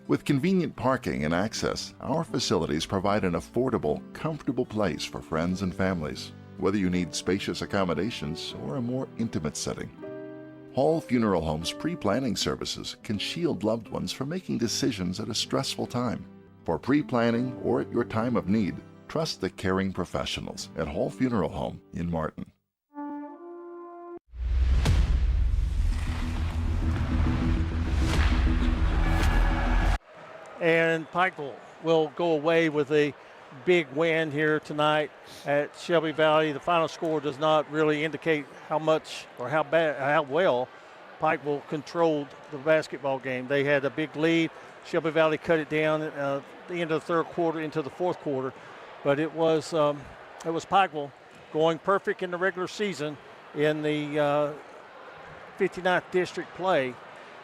With convenient parking and access, our facilities provide an affordable, comfortable place for friends and families, whether you need spacious accommodations or a more intimate setting. Hall Funeral Home's pre-planning services can shield loved ones from making decisions at a stressful time. For pre-planning or at your time of need, trust the caring professionals at Hall Funeral Home in Martin. And Pikeville will go away with a big win here tonight at Shelby Valley. The final score does not really indicate how much or how well Pikeville controlled the basketball game. They had a big lead. Shelby Valley cut it down at the end of the third quarter into the fourth quarter, but it was Pikeville going perfect in the regular season in the 59th district play.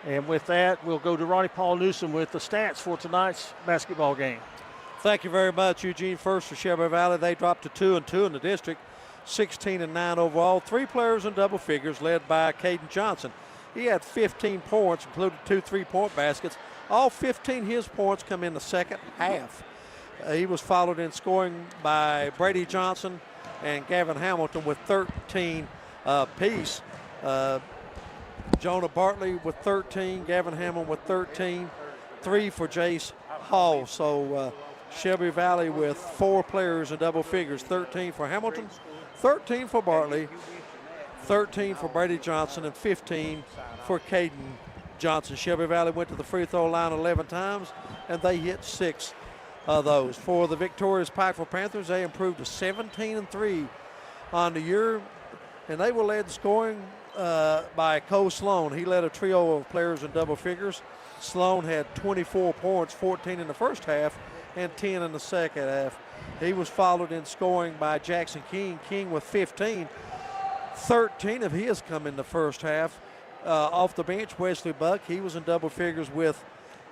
And with that, we'll go to Ronnie Paul Newsom with the stats for tonight's basketball game. Thank you very much, Eugene. First for Shelby Valley, they dropped to 2-2 in the district, 16-9 overall. 3 players in double figures, led by Caden Johnson. He had 15 points, including 2 3-point baskets. All 15 his points come in the second half. He was followed in scoring by Brady Johnson and Gavin Hamilton with 13 apiece. Jonah Bartley with 13, Gavin Hamlin with 13, 3 for Jace Hall. So Shelby Valley with 4 players in double figures, 13 for Hamilton, 13 for Bartley, 13 for Brady Johnson, and 15 for Caden Johnson. Shelby Valley went to the free throw line 11 times, and they hit 6 of those. For the victorious Pikeville Panthers, they improved to 17-3 on the year, and they were led in scoring by Cole Sloan. He led a trio of players in double figures. Sloan had 24 points, 14 in the first half and 10 in the second half. He was followed in scoring by Jackson King. King with 15. 13 of his come in the first half. Off the bench, Wesley Buck, he was in double figures with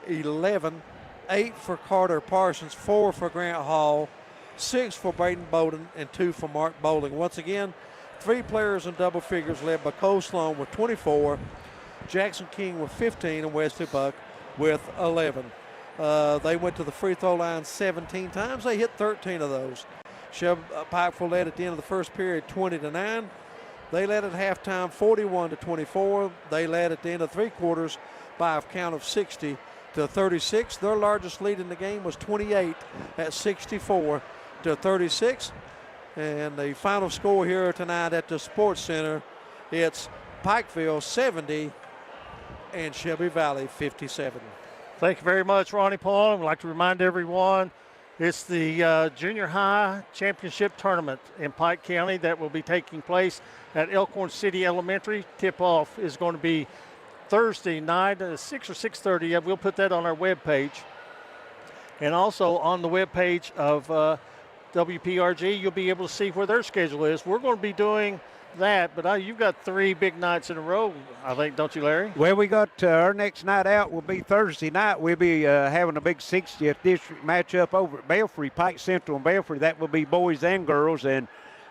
11. 8 for Carter Parsons, 4 for Grant Hall, 6 for Braden Bowden, and 2 for Mark Bowling. Once again, 3 players in double figures led by Cole Sloan with 24, Jackson King with 15, and Wesley Buck with 11. They went to the free throw line 17 times. They hit 13 of those. Pikeville led at the end of the first period 20-9. They led at halftime 41-24. They led at the end of 3 quarters by a count of 60-36. Their largest lead in the game was 28 at 64-36. And the final score here tonight at the Sports Center, it's Pikeville 70 and Shelby Valley 57. Thank you very much, Ronnie Paul. I'd like to remind everyone it's the Junior High Championship Tournament in Pike County that will be taking place at Elkhorn City Elementary. Tip-off is going to be Thursday night at 6 or 6:30. Yeah, we'll put that on our webpage. And also on the webpage of WPRG, you'll be able to see where their schedule is. We're going to be doing that, but you've got 3 big nights in a row, I think, don't you, Larry? Well, we got our next night out will be Thursday night. We'll be having a big 60th district matchup over at Belfry, Pike Central and Belfry. That will be boys and girls, and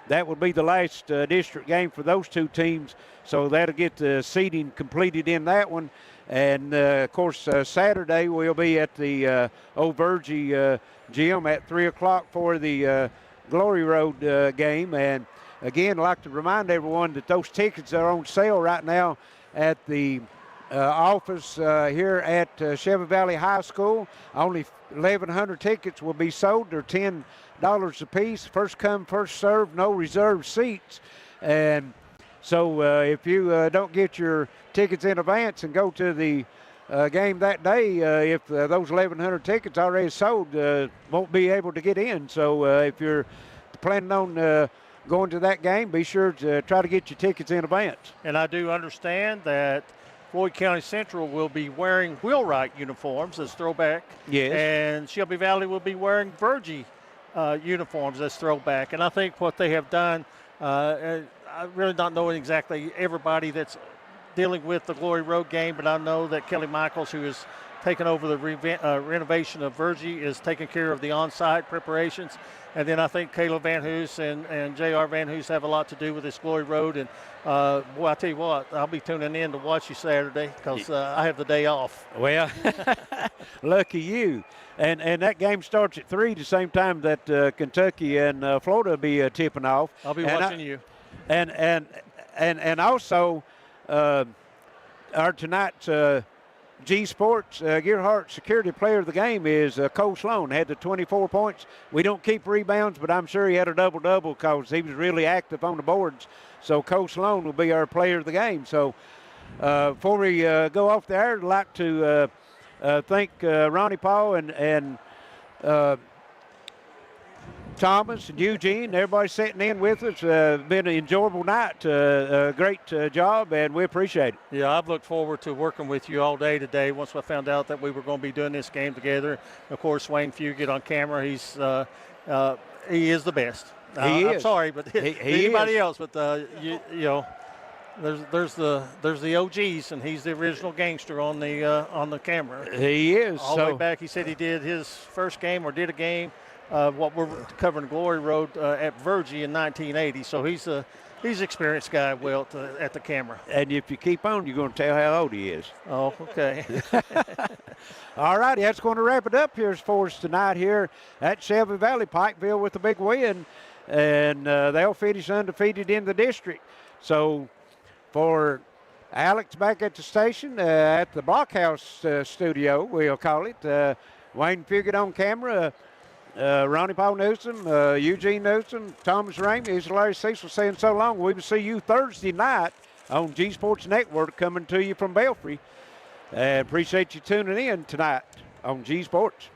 that will be the last district game for those 2 teams. So that'll get the seeding completed in that one. And, of course, Saturday we'll be at the Old Virgie gym at 3 o'clock for the Glory Road game. And, again, I'd like to remind everyone that those tickets are on sale right now at the office here at Shelby Valley High School. Only 1,100 tickets will be sold. They're $10 a piece. First come, first served, no reserved seats. And so if you don't get your tickets in advance and go to the game that day, if those 1,100 tickets already sold, won't be able to get in. So if you're planning on going to that game, be sure to try to get your tickets in advance. And I do understand that Floyd County Central will be wearing wheelwright uniforms as throwback. Yes. And Shelby Valley will be wearing Virgie uniforms as throwback. And I think what they have done, I really don't know exactly everybody that's dealing with the Glory Road game, but I know that Kelly Michaels, who is taken over the renovation of Virgie, is taking care of the on-site preparations. And then I think Caleb Van Hoos and J.R. Van Hoos have a lot to do with this Glory Road. And, boy, I tell you what, I'll be tuning in to watch you Saturday because I have the day off. Well, lucky you. And that game starts at 3, the same time that Kentucky and Florida will be tipping off. I'll be watching you. And also our tonight's G Sports Gearhart Security Player of the Game is Cole Sloan. Had the 24 points. We don't keep rebounds, but I'm sure he had a double-double because he was really active on the boards. So Cole Sloan will be our Player of the Game. So before we go off the air, I'd like to thank Ronnie Paul and Thomas and Eugene, everybody sitting in with us. Been an enjoyable night. Great job, and we appreciate it. Yeah, I've looked forward to working with you all day today once I found out that we were going to be doing this game together. Of course, Wayne Fugit on camera, he is the best. I'm sorry, but anybody else, but you know, there's the OGs, and he's the original gangster on the camera. He is. All the way back, he said he did his first game or did a game. What we're covering Glory Road at Virgie in 1980. So he's an experienced guy, Wilt, at the camera. And if you keep on, you're going to tell how old he is. Oh, okay. All righty, that's going to wrap it up here for us tonight here at Shelby Valley. Pikeville with a big win, and they'll finish undefeated in the district. So for Alex back at the station, at the Blockhouse studio, we'll call it, Wayne Fugit on camera, Ronnie Paul Newsom, Eugene Newsom, Thomas Ramey, is Larry Cecil saying so long. We will see you Thursday night on G Sports Network coming to you from Belfry. Appreciate you tuning in tonight on G Sports.